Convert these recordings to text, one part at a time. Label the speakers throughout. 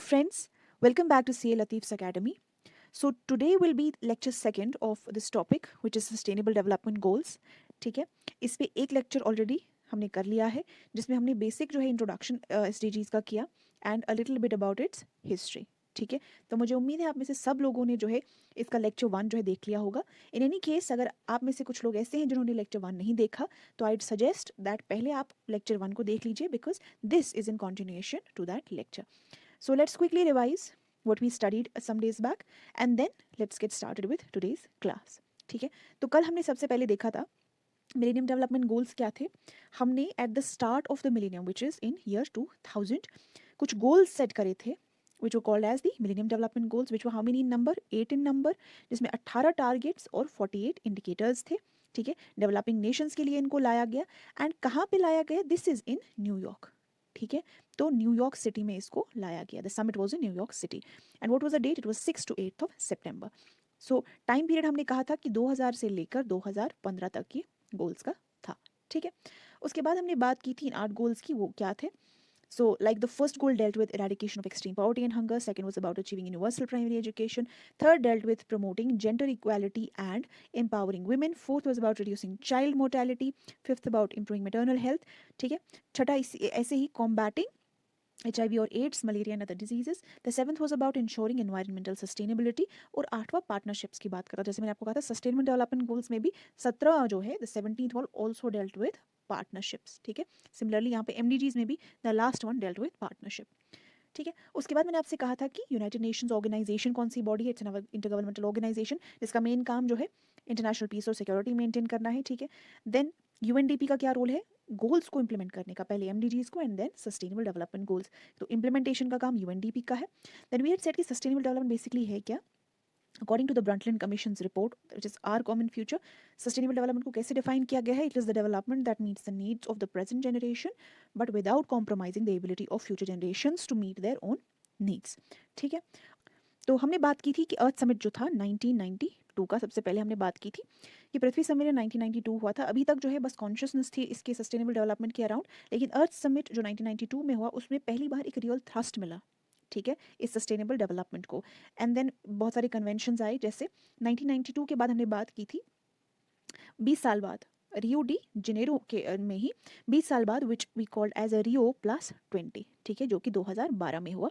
Speaker 1: friends, welcome back to CA Latif's Academy. So today will be lecture second of this topic which is sustainable development goals. ठीक है, इस पे एक lecture already हमने कर लिया है जिसमें हमने बेसिक जो है इंट्रोडक्शन एसडीजीज का किया and a little bit about it's history. ठीक है, तो मुझे उम्मीद है आप में से सब लोगों ने जो है इसका लेक्चर वन जो है देख लिया होगा. इन एनी केस अगर आप में से कुछ लोग ऐसे हैं जिन्होंने लेक्चर वन नहीं देखा तो आई सजेस्ट दैट पहले आप लेक्चर वन को देख लीजिए because this is in continuation to that lecture. So let's quickly revise what we studied some days back and then let's get started with today's class. ठीक है, तो कल हमने सबसे पहले देखा था मिलेनियम डेवलपमेंट गोल्स क्या थे. हमने at the start of the millennium which is in year 2000 कुछ गोल्स सेट करे थे which were called as the Millennium Development Goals, which were how many in number? 8 in number, जिसमें 18 targets और 48 indicators थे. ठीक है, डेवलपिंग नेशंस के लिए इनको लाया गया एंड कहाँ पे लाया गया? This is in New York. ठीक है, तो न्यूयॉर्क सिटी में इसको लाया गया. The summit was in New York city and what was the date? It was 6 to 8 of सितंबर. सो टाइम पीरियड हमने कहा था कि 2000 से लेकर 2015 तक ये गोल्स का था. ठीक है, उसके बाद हमने बात की थी इन 8 गोल्स की. वो क्या थे? So, like the first goal dealt with eradication of extreme poverty and hunger. Second was about achieving universal primary education. Third dealt with promoting gender equality and empowering women. Fourth was about reducing child mortality. Fifth about improving maternal health. ठीक है, छठा ऐसे ही combating HIV और AIDS, malaria and other diseases. The seventh was about insuring environmental sustainability. और आठवां partnerships की बात करा. जैसे मैंने आपको कहा था सस्टेनेबल डेवलपमेंट गोल्स में भी 17 जो है the 17th one also dealt with partnerships. ठीक है, सिमिलरली यहाँ पे एमडीजीज में भी the last one dealt with partnership. ठीक है, उसके बाद मैंने आपसे कहा था कि यूनाइटेड नेशंस ऑर्गेनाइजेशन कौन सी बॉडी है? इट्स एन इंटरगवर्नमेंटल ऑर्गेनाइजेशन जिसका मेन काम जो है इंटरनेशनल पीस और सिक्योरिटी मेंटेन करना है. ठीक है, देन यूएनडीपी का क्या रोल है? गोल्स को इंप्लीमेंट करने का, पहले एमडीजीज को and then sustainable development goals. तो इंप्लीमेंटेशन का काम यूएनडीपी का है. देन वी हैड सेड कि सस्टेनेबल डेवलपमेंट बेसिकली है क्या? According to the Brundtland commission's report which is our common future, sustainable development को कैसे डिफाइन किया गया है? It is the development that meets the needs of the present generation but without compromising the ability of future generations to meet their own needs. ठीक है, तो हमने बात की थी कि अर्थ समिट जो था 1992 का, सबसे पहले हमने बात की थी कि पृथ्वी सम्मेलन 1992 हुआ था. अभी तक जो है बस कॉन्शियसनेस थी इसके सस्टेनेबल डेवलपमेंट के अराउंड, लेकिन अर्थ समिट जो 1992 में हुआ उसमें पहली बार एक रियल थ्रस्ट मिला. ठीक है, इस सस्टेनेबल डेवलपमेंट को. एंड देन बहुत सारे कन्वेंशंस आए. जैसे 1992 के बाद हमने बात की थी 20 साल बाद रियो डी जेनेरो के में ही 20 साल बाद which we called as a Rio +20. ठीक है, जो कि 2012 में हुआ.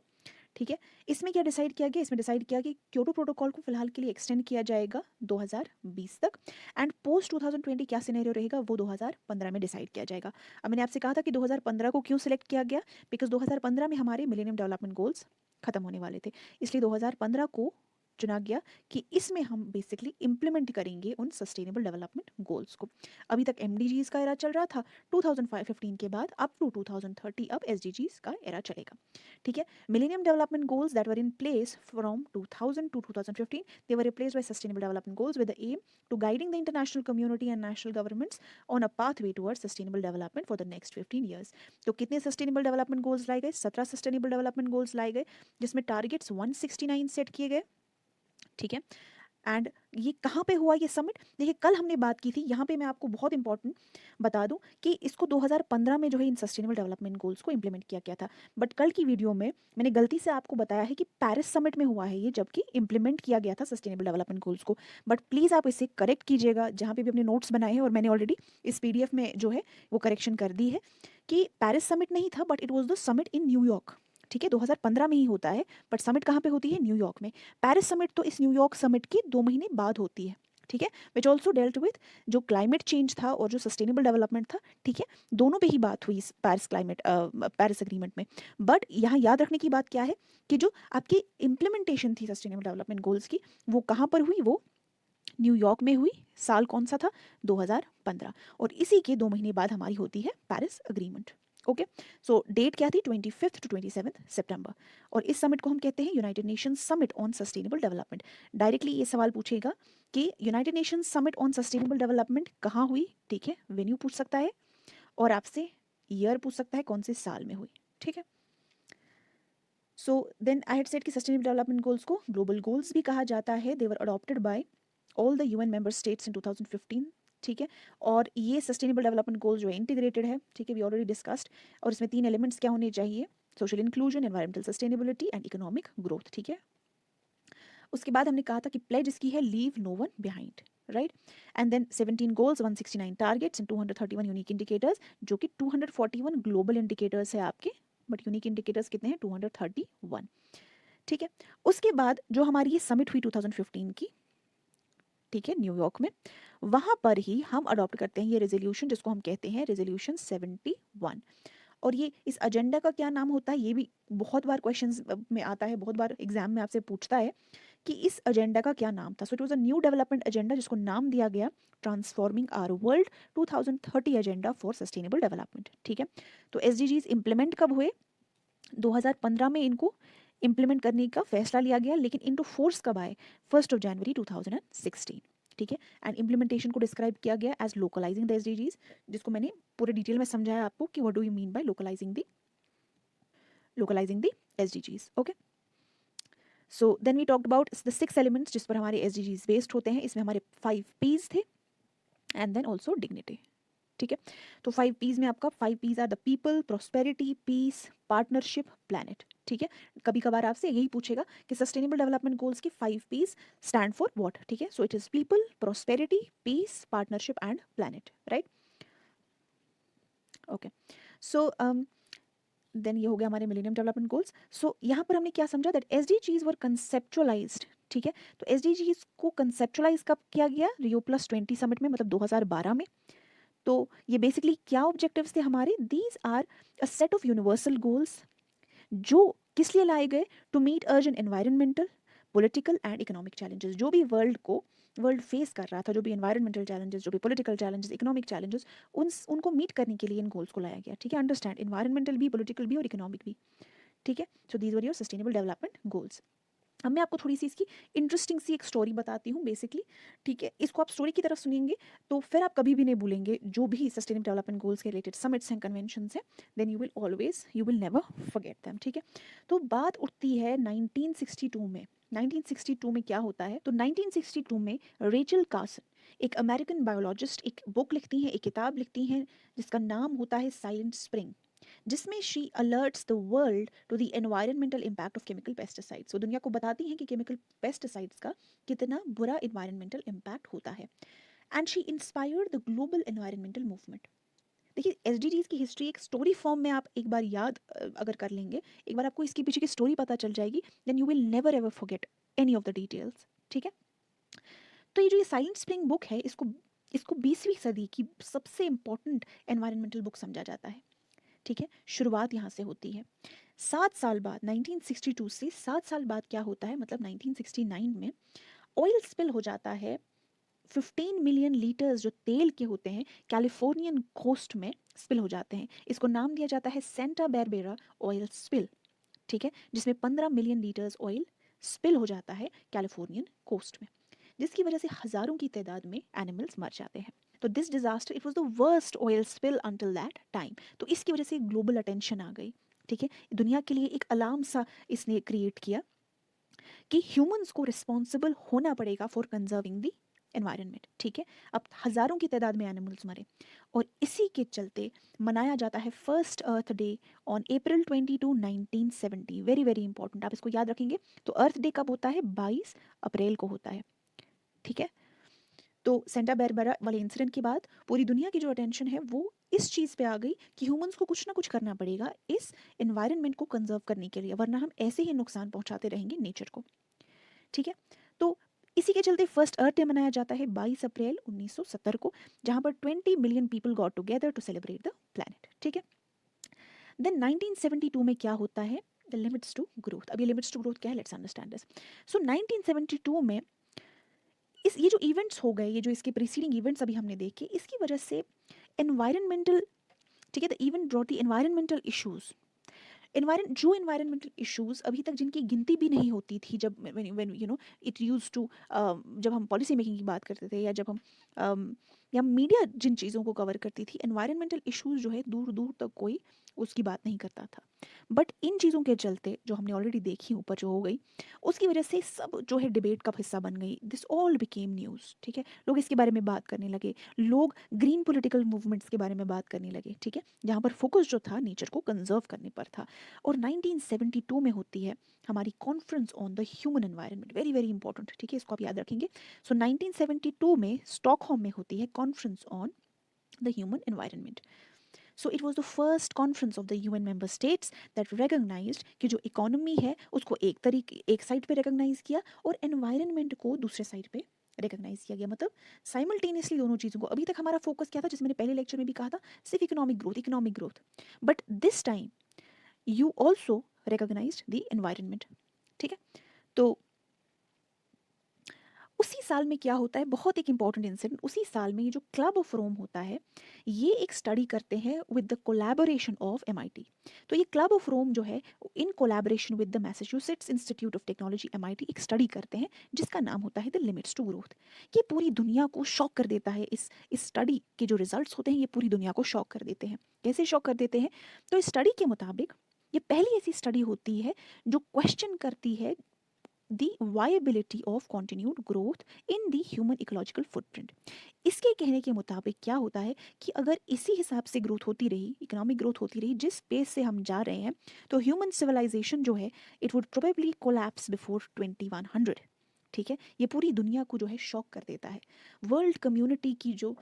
Speaker 1: ठीक है, इसमें क्या डिसाइड किया गया? इसमें डिसाइड किया कि क्योटो प्रोटोकॉल को फिलहाल के लिए एक्सटेंड किया जाएगा 2020 तक एंड पोस्ट 2020 क्या सिनेरियो रहेगा वो 2015 में डिसाइड किया जाएगा. अब मैंने आपसे कहा था कि 2015 को क्यों सिलेक्ट किया गया? बिकॉज 2015 में हमारे मिलेनियम डेवलपमेंट गोल्स खत्म होने वाले थे, इसलिए 2015 को चुना गया कि इसमें हम बेसिकली इम्प्लीमेंट करेंगे उन सस्टेनेबल डेवलपमेंट गोल्स को. अभी तक एमडीजीज का एरा चल रहा था, 2015 के बाद अप टू 2030 अब एसडीजीज का एरा चलेगा. ठीक है, millennium development goals that were in place from 2000 to 2015 they were replaced by sustainable development goals with the aim to guiding the international community and national governments on a pathway towards sustainable development for the next 15 years. तो कितने sustainable development goals लाए गए? 17 sustainable development goals लाए गए जिसमें targets 169 set किए गए. ठीक है, एंड ये कहाँ पे हुआ ये समिट? देखिए कल हमने बात की थी, यहाँ पे मैं आपको बहुत इंपॉर्टेंट बता दूं कि इसको 2015 में जो है इन सस्टेनेबल डेवलपमेंट गोल्स को इंप्लीमेंट किया गया था. बट कल की वीडियो में मैंने गलती से आपको बताया है कि पेरिस समिट में हुआ है ये, जबकि इंप्लीमेंट किया गया था सस्टेनेबल डेवलपमेंट गोल्स को. बट प्लीज़ आप इसे करेक्ट कीजिएगा, जहाँ पे भी अपने नोट्स बनाए हैं और मैंने ऑलरेडी इस PDF में जो है वो करेक्शन कर दी है कि पेरिस समिट नहीं था but it was the summit in New York. ठीक है, 2015 में ही होता है बट समिट कहाँ पे होती है? न्यूयॉर्क में. पेरिस समिट तो इस न्यूयॉर्क समिट की 2 महीने बाद होती है. ठीक है, विच ऑल्सो डेल्ट विथ जो क्लाइमेट चेंज था और जो सस्टेनेबल डेवलपमेंट था. ठीक है, दोनों पे ही बात हुई इस पेरिस एग्रीमेंट में. बट यहाँ याद रखने की बात क्या है कि जो आपकी इम्प्लीमेंटेशन थी सस्टेनेबल डेवलपमेंट गोल्स की वो कहाँ पर हुई? वो न्यूयॉर्क में हुई. साल कौन सा था? 2015. और इसी के 2 महीने बाद हमारी होती है पेरिस अग्रीमेंट. ओके, सो डेट क्या थी? 25 to 27 सितंबर. और इस समिट को हम कहते हैं United Nations summit on sustainable development. Directly ये सवाल पूछेगा कि United Nations summit on sustainable development कहाँ हुई? ठीक है, वेन्यू पूछ सकता है और आपसे ईयर पूछ सकता है कौन से साल में हुई. ठीक है, so then I had said कि सस्टेनेबल डेवलपमेंट गोल्स को ग्लोबल गोल्स भी कहा जाता है. They were adopted by all the UN member states in 2015. ठीक है, और ये सस्टेनेबल डेवलपमेंट गोल जो है इंटीग्रेटेड है. ठीक है, वी ऑलरेडी डिस्कस्ड. और इसमें 3 एलिमेंट्स क्या होने चाहिए? Social inclusion, environmental sustainability and economic growth, ठीक है। उसके बाद हमने कहा था कि प्लेज इसकी है leave no one behind, right. And then 17 goals, 169 targets and 231 unique indicators, जो कि 241 ग्लोबल इंडिकेटर्स है आपके, बट यूनिक इंडिकेटर्स कितने हैं, 231, ठीक है। उसके बाद जो हमारी ये समिट हुई 2015 की, ठीक है, न्यूयॉर्क में, वहाँ पर ही हम अडॉप्ट करते हैं ये रेजोल्यूशन, जिसको हम कहते हैं रेजोल्यूशन 71। और ये इस एजेंडा का क्या नाम होता है, ये भी बहुत बार क्वेश्चंस में आता है, बहुत बार एग्जाम में आपसे पूछता है कि इस एजेंडा का क्या नाम था। So it was a new development agenda, जिसको नाम दिया गया transforming our world 2030 agenda for sustainable development, ठीक है। तो एसडीजीज इंप्लीमेंट कब हुए, 2015 में इनको इम्प्लीमेंट करने का फैसला लिया गया, लेकिन इनटू फोर्स कब आए, 1 जनवरी 2016, ठीक है। एंड इम्प्लीमेंटेशन को डिस्क्राइब किया गया एज लोकलाइजिंग द एसडीजीज, जिसको मैंने पूरे डिटेल में समझाया आपको कि what do you mean by localising the SDGs, okay. So then we talked about the 6 elements जिस पर हमारे एसडीजीज बेस्ड होते हैं। इसमें हमारे 5 पीज थे एंड देन ऑल्सो डिग्निटी, ठीक है। तो 5 पीज में आपका 5 Ps are the people, prosperity, peace, partnership, planet, ठीक है। कभी कभार आपसे यही पूछेगा कि सस्टेनेबल डेवलपमेंट गोल्स की 5 पीज स्टैंड फॉर व्हाट, ठीक है। So it is people, prosperity, peace, partnership and planet, right, okay. So then ये हो गया हमारे मिलेनियम डेवलपमेंट गोल्स। सो यहाँ पर हमने क्या समझा, दैट एसडीजीज वर कंसेप्चुअलाइज्ड, ठीक है। तो एसडीजीज को कंसेप्चुअलाइज कब किया गया, Rio+20 समिट में, मतलब 2012 में। तो ये बेसिकली क्या ऑब्जेक्टिव्स थे हमारे, these are a set of universal goals, जो किस लिए लाए गए, to meet urgent environmental, political and economic challenges, जो भी वर्ल्ड फेस कर रहा था, जो भी एनवायरमेंटल चैलेंजेस, जो भी पॉलिटिकल चैलेंजेस, इकोनॉमिक चैलेंजेस, उनको मीट करने के लिए इन गोल्स को लाया गया, ठीक है। अंडरस्टैंड, एनवायरमेंटल भी, पॉलिटिकल भी और इकोनॉमिक भी, ठीक है। So these were your sustainable development goals. अब मैं आपको थोड़ी सी इसकी इंटरेस्टिंग सी एक स्टोरी बताती हूँ बेसिकली, ठीक है। इसको आप स्टोरी की तरफ सुनेंगे तो फिर आप कभी भी नहीं भूलेंगे जो भी सस्टेनेबल डेवलपमेंट गोल्स के रिलेटेड समिट्स हैं, कन्वेंशंस हैं, then you will never forget them, ठीक है। तो बात उठती है 1962 में। 1962 में क्या होता है, तो 1962 में रेचल कार्सन, एक अमेरिकन बायोलॉजिस्ट, एक बुक लिखती हैं, एक किताब लिखती हैं, जिसका नाम होता है साइलेंट स्प्रिंग, जिसमें she alerts the world to the environmental impact of chemical pesticides. तो दुनिया को बताती हैं कि केमिकल पेस्टिसाइड्स का कितना बुरा एनवायरमेंटल इम्पैक्ट होता है। And she inspired the global environmental movement. देखिए, एसडीजीज की हिस्ट्री एक स्टोरी फॉर्म में आप एक बार याद अगर कर लेंगे, एक बार आपको इसके पीछे की स्टोरी पता चल जाएगी, then you will never ever forget any of the details, ठीक है। तो ये जो ये साइलेंट स्प्रिंग बुक है, इसको इसको 20वीं सदी की सबसे इंपॉर्टेंट एनवायरमेंटल बुक समझा जाता है, ठीक है। शुरुआत यहाँ से होती है। 7 साल बाद, 1962 से 7 साल बाद क्या होता है, मतलब 1969 में ऑयल स्पिल हो जाता है। 15 मिलियन लीटर्स जो तेल के होते हैं कैलिफोर्नियन कोस्ट में स्पिल हो जाते हैं। इसको नाम दिया जाता है सेंटा बारबेरा ऑयल स्पिल, ठीक है, जिसमें 15 मिलियन लीटर्स ऑयल स्पिल हो जाता है कैलिफोर्नियन कोस्ट में, जिसकी वजह से हजारों की तादाद में एनिमल्स मर जाते हैं। तो this disaster, it was the worst oil spill until that time. तो इसकी वजह से ग्लोबल अटेंशन आ गई, ठीक है। दुनिया के लिए एक अलार्म सा इसने क्रिएट किया कि ह्यूमंस को रिस्पॉन्सिबल होना पड़ेगा फॉर कंजर्विंग द एनवायरनमेंट, ठीक है। अब हजारों की तादाद में एनिमल्स मरे, और इसी के चलते मनाया जाता है first earth day on April 22, 1970। Very very important, आप इसको याद रखेंगे। तो अर्थ डे कब होता है, 22 अप्रैल को होता है, ठीक है। तो सेंटा बारबरा वाले इंसिडेंट के बाद पूरी दुनिया की जो अटेंशन है वो इस चीज़ पे आ गई कि ह्यूमंस को कुछ ना कुछ करना पड़ेगा इस एनवायरनमेंट को कंजर्व करने के लिए, वरना हम ऐसे ही नुकसान पहुंचाते रहेंगे नेचर को, ठीक है। तो इसी के चलते फर्स्ट अर्थ डे मनाया जाता है 22 अप्रैल 1970 को, जहां पर 20 million people got together to celebrate the planet, ठीक है। देन 1972 में क्या होता है, द लिमिट्स टू ग्रोथ। अब ये लिमिट्स टू ग्रोथ क्या है, लेट्स अंडरस्टैंड दिस। सो 1972 में ये जो इवेंट्स हो गए, ये जो इसके प्रीसीडिंग इवेंट्स अभी हमने देखे, इसकी वजह से एनवायरमेंटल, ठीक है, the event brought the environmental issues. Environmental issues अभी तक जिनकी गिनती भी नहीं होती थी, जब when you know it used to, जब हम पॉलिसी मेकिंग की बात करते थे, या जब हम या मीडिया जिन चीज़ों को कवर करती थी, एनवायरमेंटल इश्यूज जो है दूर दूर तक कोई उसकी बात नहीं करता था। बट इन चीज़ों के चलते जो हमने ऑलरेडी देखी ऊपर जो हो गई, उसकी वजह से सब जो है डिबेट का हिस्सा बन गई। दिस ऑल बिकेम न्यूज़, ठीक है। लोग इसके बारे में बात करने लगे, लोग ग्रीन पॉलिटिकल मूवमेंट्स के बारे में बात करने लगे, ठीक है, जहाँ पर फोकस जो था नेचर को कंजर्व करने पर था। और 1972 में होती है हमारी conference on the human environment, very very important, ठीक है, इसको आप याद रखेंगे। सो 1972 में स्टॉकहोम में होती है conference on the human environment. So it was the first conference of the UN member states that recognised कि जो इकोनॉमी है उसको एक साइड पे रिकॉग्नाइज किया और एनवायरनमेंट को दूसरे साइड पे रिकॉग्नाइज किया गया। मतलब साइमल्टेनियसली दोनों चीज़ों को, अभी तक हमारा फोकस क्या था, जिस मैंने पहले लेक्चर में भी कहा था, सिर्फ economic growth, but this time you also recognised the environment, ठीक है। तो उसी साल में क्या होता है, बहुत एक इंपॉर्टेंट इंसिडेंट, उसी साल में ये जो क्लब ऑफ रोम होता है, ये एक स्टडी करते हैं with the collaboration of MIT. तो ये क्लब ऑफ रोम जो है in collaboration with the Massachusetts institute of technology MIT एक स्टडी करते हैं जिसका नाम होता है द लिमिट्स टू ग्रोथ। ये पूरी दुनिया को शॉक कर देता है। इस स्टडी के जो रिजल्ट्स होते हैं ये पूरी दुनिया को शॉक कर देते हैं। कैसे शॉक कर देते हैं? तो इस स्टडी के मुताबिक ये पहली ऐसी स्टडी होती है जो क्वेश्चन करती है the viability of continued growth in the human ecological footprint। इसके कहने के मुताबिक क्या होता है कि अगर इसी हिसाब से ग्रोथ होती रही, इकोनॉमिक ग्रोथ होती रही जिस पेस से हम जा रहे हैं, तो ह्यूमन सिविलाइजेशन जो है it would probably collapse before 2100, ठीक है। ये पूरी दुनिया को जो है शॉक कर देता है। वर्ल्ड कम्युनिटी की जो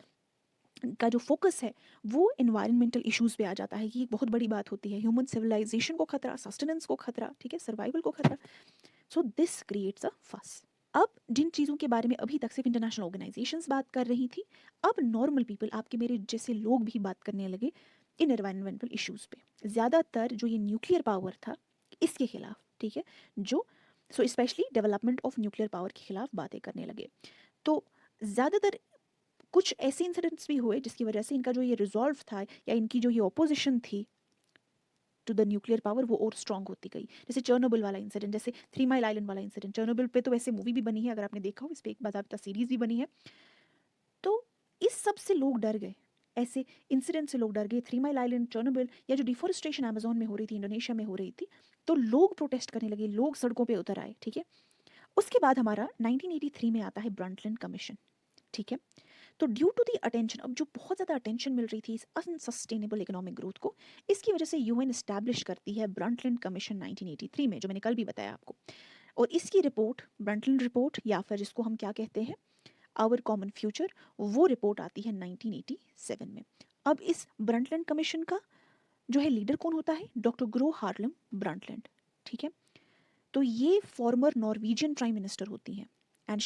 Speaker 1: फोकस है वो इन्वायरमेंटल इश्यूज पे आ जाता है कि एक बहुत बड़ी बात होती है, ह्यूमन सिविलाइजेशन को खतरा, सस्टेनेंस को खतरा, ठीक है, सर्वाइवल को खतरा। सो दिस क्रिएट्स अ फस। अब जिन चीज़ों के बारे में अभी तक सिर्फ इंटरनेशनल ऑर्गेनाइजेशंस बात कर रही थी, अब नॉर्मल पीपल, आपके मेरे जैसे लोग भी बात करने लगे इन एनवायरमेंटल इश्यूज पे। ज़्यादातर जो ये न्यूक्लियर पावर था इसके खिलाफ, ठीक है, जो so specially development of nuclear power के खिलाफ बातें करने लगे। तो ज़्यादातर कुछ ऐसे इंसिडेंट्स भी हुए जिसकी वजह से इनका जो ये रिजॉल्व था या इनकी जो ये ऑपोजिशन थी टू द न्यूक्लियर पावर वो और स्ट्रॉन्ग होती गई। जैसे चर्नोबिल वाला इंसिडेंट, जैसे 3 माइल आइलैंड वाला इंसिडेंट। चर्नोबिल पे तो वैसे मूवी भी बनी है, अगर आपने देखा हो, इस पे एक बाकायदा सीरीज भी बनी है। तो इस सब से लोग डर गए, ऐसे इंसिडेंट से लोग डर गए। 3 माइल आइलैंड, चर्नोबिल, या जो डिफोरेस्टेशन अमेजोन में हो रही थी, इंडोनेशिया में हो रही थी, तो लोग प्रोटेस्ट करने लगे, लोग सड़कों पे उतर आए, ठीक है। उसके बाद हमारा 1983 में आता है ब्रंटलैंड कमीशन, ठीक है। तो ड्यू टू दी अटेंशन, अब जो बहुत ज़्यादा अटेंशन मिल रही थी इस अनसस्टेनेबल इकोनॉमिक ग्रोथ को, इसकी वजह से यूएन एस्टैब्लिश करती है ब्रंटलैंड कमीशन 1983 में, जो मैंने कल भी बताया आपको। और इसकी रिपोर्ट, ब्रंटलैंड रिपोर्ट, या फिर जिसको हम क्या कहते हैं, आवर कॉमन फ्यूचर, वो रिपोर्ट आती है 1987 में। अब इस ब्रंटलैंड कमीशन का जो है लीडर कौन होता है? डॉक्टर ग्रो हार्लम ब्रंटलैंड, ठीक है। तो ये फॉर्मर नॉर्वेजियन प्राइम मिनिस्टर होती हैं and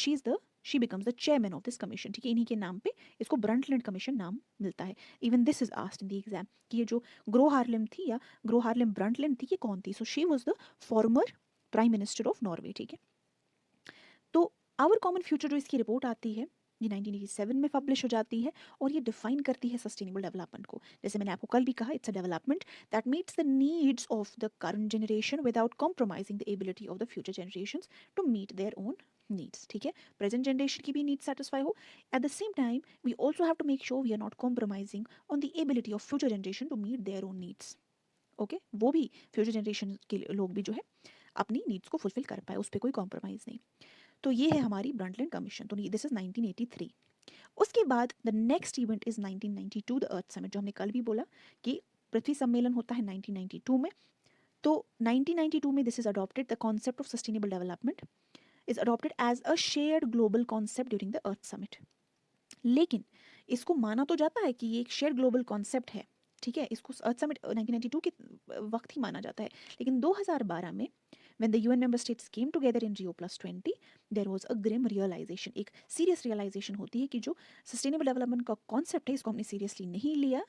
Speaker 1: she becomes the chairman of this commission, ठीक है। इन्हीं के नाम पे इसको ब्रंटलैंड कमीशन नाम मिलता है। Even this is asked in the exam कि ये जो ग्रो हार्लम थी या ग्रो हार्लम ब्रंटलैंड थी, ये कौन थी? So she was the former prime minister of Norway, ठीक है। तो आवर कॉमन फ्यूचर जो इसकी रिपोर्ट आती है ये 1987 में पब्लिश हो जाती है और ये डिफाइन करती है सस्टेनेबल डेवलपमेंट को। जैसे मैंने आपको कल भी कहा, it's a development that meets the needs of the current generation without compromising the ability of the future generations to meet their own needs, ठीक है। प्रेजेंट जनरेशन की भी नीड्स सेटिस्फाई हो, at the same time we also have to make sure we are not compromising on the ability of future generation to meet their own needs, okay. वो भी future generation के लोग भी जो है अपनी नीड्स को फुलफिल कर पाए, उस पर कोई कॉम्प्रोमाइज़ नहीं। तो ये है हमारी ब्रंटलैंड कमीशन। तो दिस इज 1983। उसके बाद the next event is 1992 the earth summit, जो हमने कल भी बोला कि पृथ्वी सम्मेलन होता है 1992 में। तो 1992 में this is adopted, the concept of sustainable development is adopted as a shared global concept during the earth summit. लेकिन इसको माना तो जाता है कि ये एक शेयर ग्लोबल कॉन्सेप्ट है, ठीक है। इसको अर्थ समिट 1992 के वक्त ही माना जाता है। लेकिन 2012 में when the UN member states came together in Rio+20 there was a grim realization, एक सीरियस रियलाइजेशन होती है कि जो सस्टेनेबल डेवलपमेंट का कॉन्सेप्ट है इसको हमने सीरियसली नहीं लिया।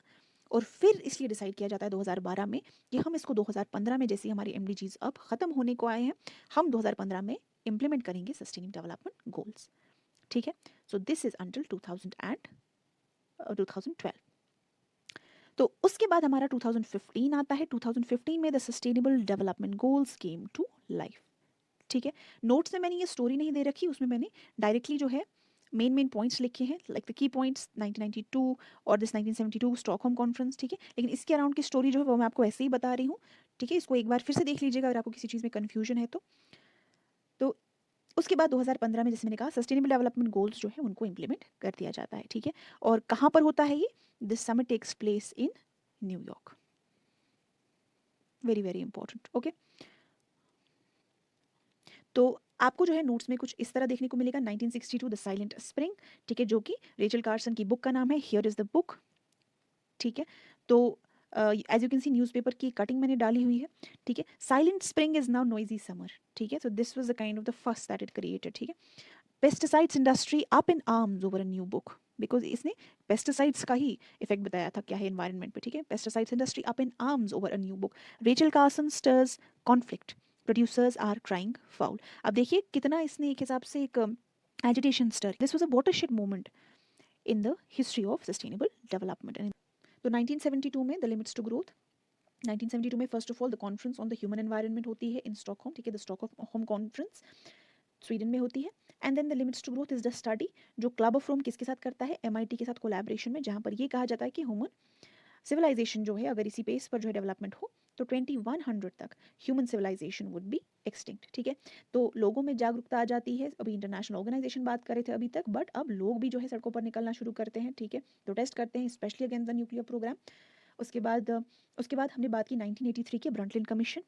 Speaker 1: और फिर इसलिए डिसाइड किया जाता है 2012 में कि हम इसको 2015 में, जैसे हमारी MDGs अब ख़त्म होने को आए हैं, हम 2015 में इम्प्लीमेंट करेंगे सस्टेनेबल डेवलपमेंट गोल्स, ठीक है। So this is until 2012। तो उसके बाद हमारा 2015 आता है। 2015 में the sustainable development goals came to life, ठीक है। नोट्स में मैंने ये स्टोरी नहीं दे रखी, उसमें मैंने डायरेक्टली जो है मेन पॉइंट्स लिखे हैं, लाइक द की पॉइंट्स 1992 और दिस 1972 स्टॉकहोम कॉन्फ्रेंस, ठीक है। लेकिन इसके अराउंड की स्टोरी जो है वो मैं आपको ऐसे ही बता रही हूँ, ठीक है। इसको एक बार फिर से देख लीजिएगा अगर आपको किसी चीज़ में कन्फ्यूजन है तो उसके बाद 2015 में जैसे मैंने कहा सस्टेनेबल डेवलपमेंट गोल्स जो है उनको इम्प्लीमेंट कर दिया जाता है, ठीक है। और कहाँ पर होता है ये? This summit takes place in New York, very very important, okay. तो आपको जो है नोट्स में कुछ इस तरह देखने को मिलेगा, 1962 द साइलेंट स्प्रिंग, ठीक है, जो कि रेचल कार्सन की बुक का नाम है, हियर इज द बुक, ठीक है। तो as you can see newspaper की कटिंग मैंने डाली हुई है, ठीक है। Silent spring is now noisy summer, ठीक है। So this was the kind of the first that it created, ठीक है। Pesticides industry up in arms over a new book, because इसने पेस्टिसाइड्स का ही इफेक्ट बताया था क्या है एनवायरनमेंट पे, ठीक है। Pesticides industry up in arms over a new book, Rachel Carson stirs conflict, producers are crying foul. अब देखिए कितना इसने एक हिसाब से एक agitation stir, this was a watershed moment in the history of sustainable development. तो 1972 में द लिमिट्स टू ग्रोथ, 1972 में first of all the conference on the human environment होती है इन स्टॉकहोम, ठीक है, द स्टॉकहोम कॉन्फ्रेंस स्वीडन में होती है। And then the limits to growth is the study, जो क्लब ऑफ रोम किसके साथ करता है? एमआईटी के साथ कोलैबोरेशन में, जहाँ पर ये कहा जाता है कि ह्यूमन सिविलाइजेशन जो है अगर इसी बेस पर जो है डेवलपमेंट हो तो 2100 तक human civilisation would be extinct, ठीक है। तो लोगों में जागरूकता आ जाती है, अभी इंटरनेशनल ऑर्गेनाइजेशन बात कर रहे थे अभी तक, बट अब लोग भी जो है सड़कों पर निकलना शुरू करते हैं, ठीक है, प्रोटेस्ट करते हैं specially against the nuclear programme. उसके बाद हमने बात की 1983 के ब्रंटलिन कमीशन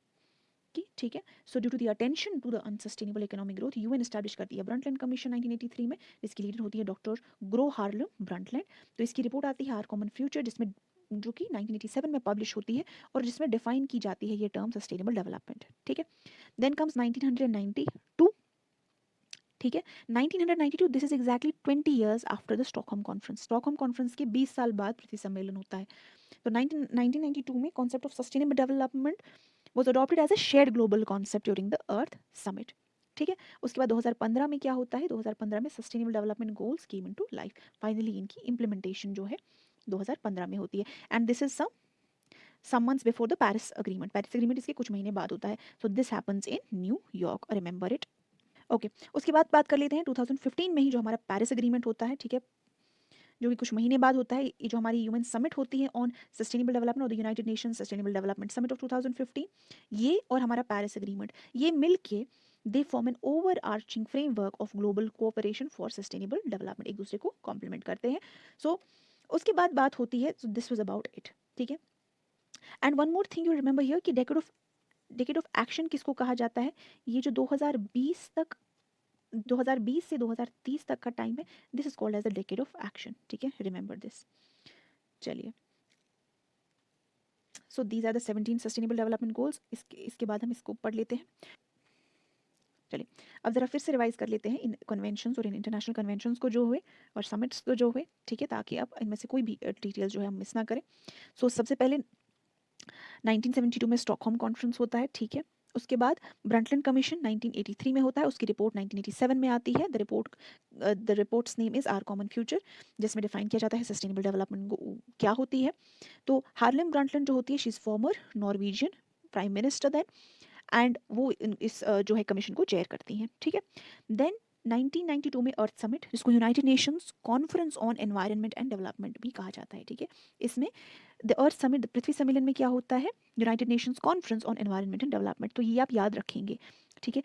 Speaker 1: की, ठीक है। So due to the attention to the unsustainable economic growth, UN establish करती है ब्रंटलैंड कमीशन 1983 में, जिसकी लीडर होती है डॉक्टर ग्रो हार्लम ब्रंटलैंड। तो इसकी रिपोर्ट आती है आवर कॉमन फ्यूचर, जिसमें जो कि 1987 में पब्लिश होती है और जिसमें डिफाइन की जाती है ये टर्म सस्टेनेबल डेवलपमेंट, ठीक है। देन कम्स 1992, ठीक है। 1992 this is exactly 20 years after the Stockholm conference, Stockholm conference के 20 साल बाद पृथ्वी सम्मेलन होता है। तो 1992 में concept of sustainable development was adopted as a shared global concept during the Earth Summit, ठीक है। उसके बाद 2015 में क्या होता है? 2015 में sustainable development goals came into life, finally इनकी इम्प्लीमेंटेशन जो है 2015 में होती है। And this is some months before the Paris agreement, Paris agreement इसके कुछ महीने बाद होता है। So this happens in New York, remember it, okay. उसके बाद बात कर लेते हैं 2015 में ही जो हमारा पेरिस अग्रीमेंट होता है, ठीक है, जो कि कुछ महीने बाद होता है। ये जो हमारी यूएन समिट होती है ऑन सस्टेनेबल डेवलपमेंट और the United Nation sustainable development summit of 2015, ये और हमारा पेरिस एग्रीमेंट, ये मिलके they form an overarching framework of global cooperation for sustainable development, एक दूसरे को कॉम्प्लीमेंट करते हैं। सो उसके बाद बात होती है, so this was about it, ठीक है। And one more thing you remember here कि डेकेड ऑफ एक्शन किसको कहा जाता है? ये जो 2020 से 2030 तक का टाइम है, this is called as the decade of action, ठीक है, रिमेंबर दिस। चलिए, so these are the 17 sustainable development goals. इसके बाद हम इसको पढ़ लेते हैं। चलिए, अब जरा फिर से रिवाइज कर लेते हैं इन कन्वेंशंस और इन इंटरनेशनल कन्वेंशंस को जो हुए और समिट्स को जो हुए, ठीक है, ताकि अब इनमें से कोई भी डिटेल जो है हम मिस ना करें। सो सबसे पहले 1972 में स्टॉकहोम कॉन्फ्रेंस होता है, ठीक है। उसके बाद ब्रंटलैंड कमीशन 1983 में होता है, उसकी रिपोर्ट 1987 में आती है। The report's name is our common future, जिसमें डिफाइन किया जाता है सस्टेनेबल डेवलपमेंट क्या होती है। तो हार्लेम ब्रंटलैंड जो होती है, she is former Norwegian prime minister then, and वो इस जो है कमीशन को चेयर करती हैं, ठीक है। देन 1992 में अर्थ समिट, जिसको United Nations conference on environment and development भी कहा जाता है, ठीक है। इसमें द अर्थ समिट, पृथ्वी सम्मेलन में क्या होता है? United Nations conference on environment and development, तो ये आप याद रखेंगे, ठीक है।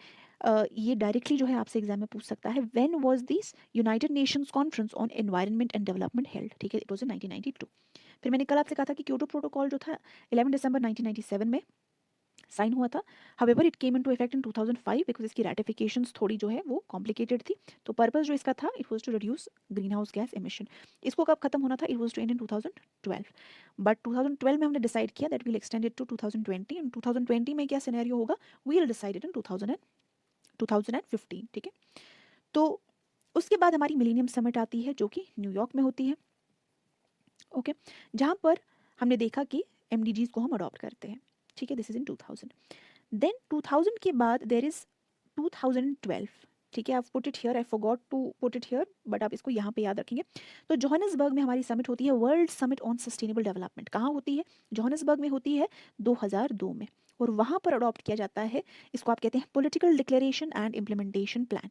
Speaker 1: ये डायरेक्टली जो है आपसे एग्जाम में पूछ सकता है, when was this United Nations conference on environment and development held, ठीक है, इट वाज इन 1992। फिर मैंने कल आपसे कहा था कि क्योटो प्रोटोकॉल जो था 11 दिसंबर 1997 में साइन हुआ था। However it came into effect in 2005 because इसकी रैटिफिकेशंस थोड़ी जो है वो कॉम्प्लिकेटेड थी। तो पर्पस जो इसका था, it was to reduce green house gas emission. इसको कब खत्म होना था? It was to end in 2012, but 2012 में हमने डिसाइड किया that we'll extend it to 2020, and 2020 में क्या सिनेरियो होगा, वील डिसाइड इट इन 2015, ठीक है। तो उसके बाद हमारी मिलेनियम समिट आती है, जो कि न्यूयॉर्क में होती है, ओके, जहाँ पर हमने देखा कि एमडीजीज को हम अडॉप्ट करते हैं, ठीक है, दिस इज इन 2000। देन 2000 के बाद देर इज 2012, ठीक है, I put it here, I forgot to put it here, but आप इसको यहाँ पे याद रखेंगे। तो जोहानिसबर्ग में हमारी समिट होती है, world summit on sustainable development. कहाँ होती है? जोहानिसबर्ग में होती है 2002 में, और वहाँ पर अडॉप्ट किया जाता है, इसको आप कहते हैं political declaration and implementation plan,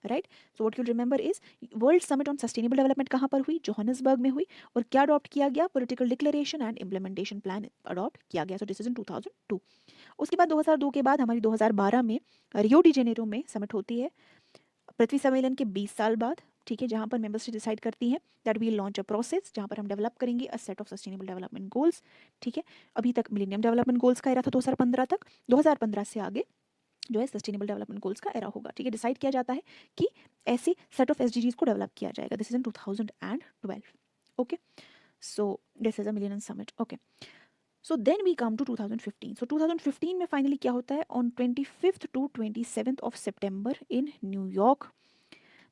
Speaker 1: right. So what you remember is world summit on sustainable development कहाँ पर हुई, जोहानिसबर्ग में हुई, और क्या अडॉप्ट किया गया, political declaration and implementation plan adopt किया गया। सो दिस इज इन 2002। उसके बाद 2002 के बाद हमारी 2012 में रियो डी जेनेरो में समिट होती है, पृथ्वी सम्मेलन के 20 साल बाद, ठीक है, जहाँ पर मेंबर स्टेट डिसाइड करती हैं that we launch a process जहाँ पर हम डेवलप करेंगे a set of sustainable development goals, ठीक है। अभी तक मिलेनियम डेवलपमेंट गोल्स का एरा था 2015 तक, 2015 से आगे जो है सस्टेनेबल डेवलपमेंट गोल्स का एरा होगा, ठीक है। डिसाइड किया जाता है कि ऐसे सेट ऑफ एसडीजीज को डेवलप किया जाएगा। This is in 2012। Okay, so this is a millennium summit. Okay, so then we come to 2015। So 2015 में फाइनली क्या होता है, on 25th to 27th of September in New York,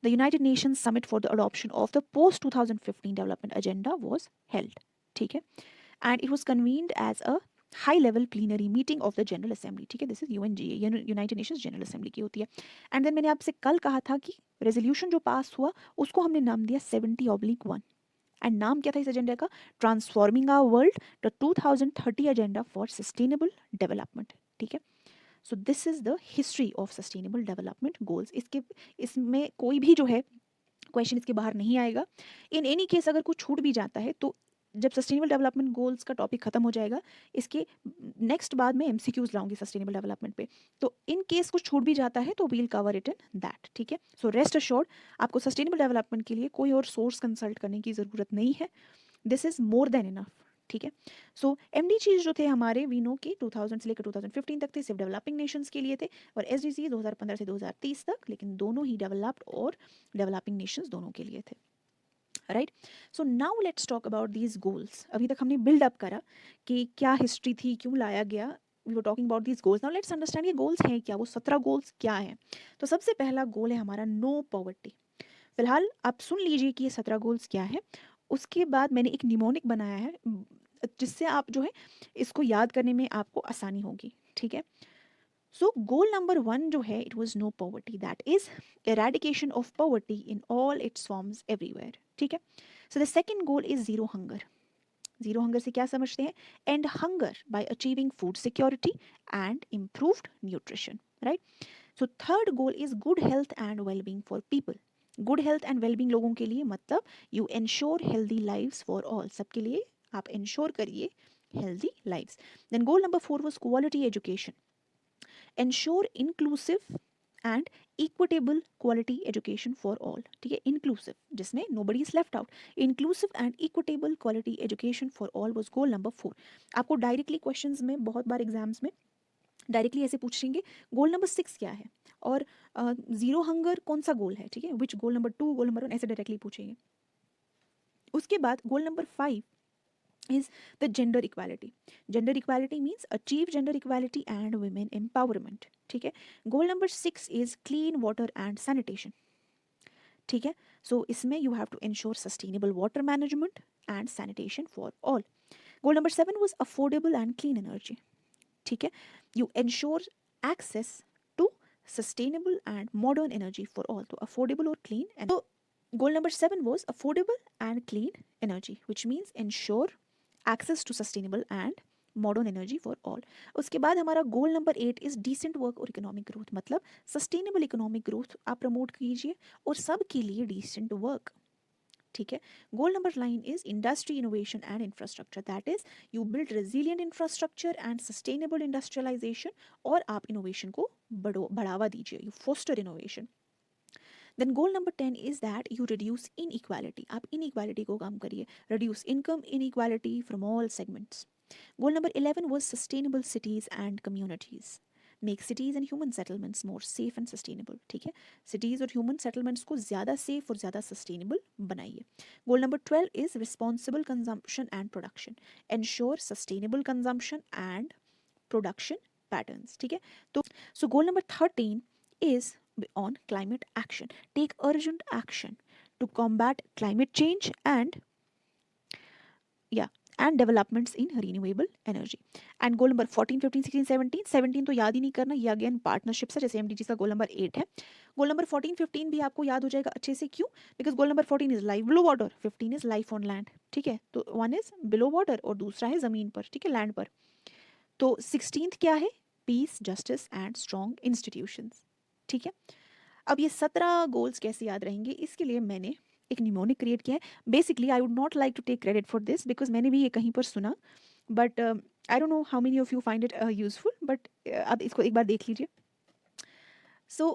Speaker 1: the United Nations Summit for the adoption of the post-2015 development agenda was held, ठीक है, and it was convened as a high level plenary meeting of the general assembly, ठीक है। This is UNGA, United Nations general assembly की होती है। And then मैंने आपसे कल कहा था कि रेजोल्यूशन जो पास हुआ उसको हमने नाम दिया 70/1, एंड नाम क्या था इस एजेंडा का, transforming our world the 2030 agenda for sustainable development, ठीक है। So this is the history of sustainable development goals. इसमें कोई भी जो है क्वेश्चन इसके बाहर नहीं आएगा। इन एनी केस अगर कुछ छूट भी जाता है तो जब सस्टेनेबल डेवलपमेंट गोल्स का टॉपिक खत्म हो जाएगा, इसके नेक्स्ट बाद में एमसीक्यूज लाऊंगी सस्टेनेबल डेवलपमेंट पे, तो इन केस कुछ छूट भी जाता है तो we'll cover it in that, ठीक है। सो रेस्ट अश्योर्ड, आपको सस्टेनेबल डेवलपमेंट के लिए कोई और सोर्स कंसल्ट करने की ज़रूरत नहीं है। This is more than enough, ठीक है। सो एमडीजीज जो थे हमारे, वी नो कि 2000 से लेकर 2015 तक थे, सिर्फ डेवलपिंग नेशंस के लिए थे, और एसडीजी 2015 से 2030 तक, लेकिन दोनों ही डेवलप्ड और डेवलपिंग नेशंस दोनों के लिए थे, right. So now let's talk about these goals. अभी तक हमने बिल्डअप करा कि क्या हिस्ट्री थी, क्यों लाया गया, we were talking about these goals. Now let's understand ये गोल्स हैं क्या, वो 17 गोल्स क्या हैं। तो सबसे पहला गोल है हमारा नो पॉवर्टी। फिलहाल आप सुन लीजिए कि ये 17 गोल्स क्या है, उसके बाद मैंने एक निमोनिक बनाया है जिससे आप जो है इसको याद करने में आपको आसानी होगी, ठीक है। सो गोल नंबर 1 जो है, it was no poverty, that is eradication of poverty in all its forms everywhere, ठीक है। So the second goal is zero hunger. Zero hunger से क्या समझते हैं, and hunger by achieving food security and improved nutrition, right. So third goal is good health and wellbeing for people. Good health and wellbeing लोगों के लिए मतलब you ensure healthy lives for all, सबके लिए आप एंश्योर करिए healthy lives. Then goal number 4 was quality education, ensure inclusive and equitable quality education for all, ठीक है। इंक्लूसिव जिसमें nobody is left out, inclusive and equitable quality education for all was goal number 4। आपको directly questions में बहुत बार exams में directly ऐसे पूछेंगे goal number 6 क्या है, और जीरो हंगर कौन सा गोल है, ठीक है, विच गोल नंबर 2, गोल नंबर 1, ऐसे डायरेक्टली पूछेंगे। उसके बाद goal number 5 is the gender equality. Gender equality means achieve gender equality and women empowerment, ठीक है। Goal number 6 is clean water and sanitation, ठीक है। सो इसमें you have to ensure sustainable water management and sanitation for all. Goal number 7 was affordable and clean energy, ठीक है। You ensure access to sustainable and modern energy for all, तो affordable और clean, and so goal number 7 was affordable and clean energy, which means ensure access to sustainable and modern energy for all. उसके बाद हमारा goal number 8 is decent work और economic growth, मतलब sustainable economic growth आप promote कीजिए और सबके लिए डिसेंट वर्क, ठीक है। Goal number 9 is industry innovation and infrastructure, that is you build resilient infrastructure and sustainable industrialisation, और आप इनोवेशन को बढ़ावा दीजिए, you foster innovation. Then goal number 10 is that you reduce inequality, आप इनइक्वालिटी को कम करिए, reduce income inequality from all segments. Goal number 11 was sustainable cities and communities. Make cities and human settlements more safe and sustainable, ठीक है। cities और human settlements को ज़्यादा safe और ज़्यादा sustainable बनाइए। Goal number 12 is responsible consumption and production. Ensure sustainable consumption and production patterns, ठीक है। तो so goal number 13 is on climate action. Take urgent action to combat climate change and and developments in renewable energy. And goal number 14, 15, 16, 17, 17 तो याद ही नहीं करना, ये again partnerships है, जैसे एमडीजी का गोल नंबर 8 है। गोल नंबर 14, 15 भी आपको याद हो जाएगा अच्छे से, क्यों, because goal number 14 is life below water, 15 is life on land, ठीक है। तो 1 इज बिलो वाटर और दूसरा है ज़मीन पर, ठीक है, लैंड पर। तो 16th क्या है, peace, justice and strong institutions, ठीक है। अब ये 17 गोल्स कैसे याद रहेंगे, इसके लिए मैंने एक निमोनिक क्रिएट किया है। Basically I would not like to take credit for this because मैंने भी ये कहीं पर सुना, but I don't know how many of you find it useful, but अब इसको एक बार देख लीजिए। सो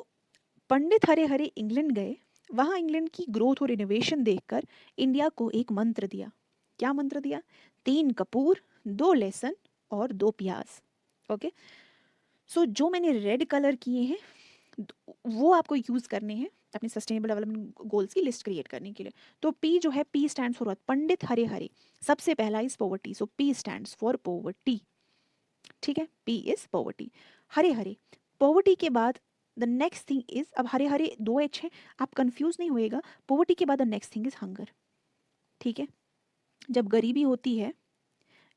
Speaker 1: पंडित हरे हरे इंग्लैंड गए, वहाँ इंग्लैंड की ग्रोथ और इनोवेशन देखकर इंडिया को एक मंत्र दिया। क्या मंत्र दिया? 3 कपूर, 2 लहसुन और 2 प्याज। ओके, सो जो मैंने रेड कलर किए हैं वो आपको यूज़ करने हैं अपने सस्टेनेबल डेवलपमेंट गोल्स की लिस्ट क्रिएट करने के लिए। तो पी जो है, पी स्टैंड्स फॉर पंडित हरे हरे, सबसे पहला is poverty, so P stands for poverty. ठीक है, P is poverty, Hare Hare. Poverty के बाद द नेक्स्ट थिंग इज, अब हरे हरे 2 एच है, आप कंफ्यूज नहीं होएगा, पॉवर्टी के बाद the next thing is hunger. ठीक है, जब गरीबी होती है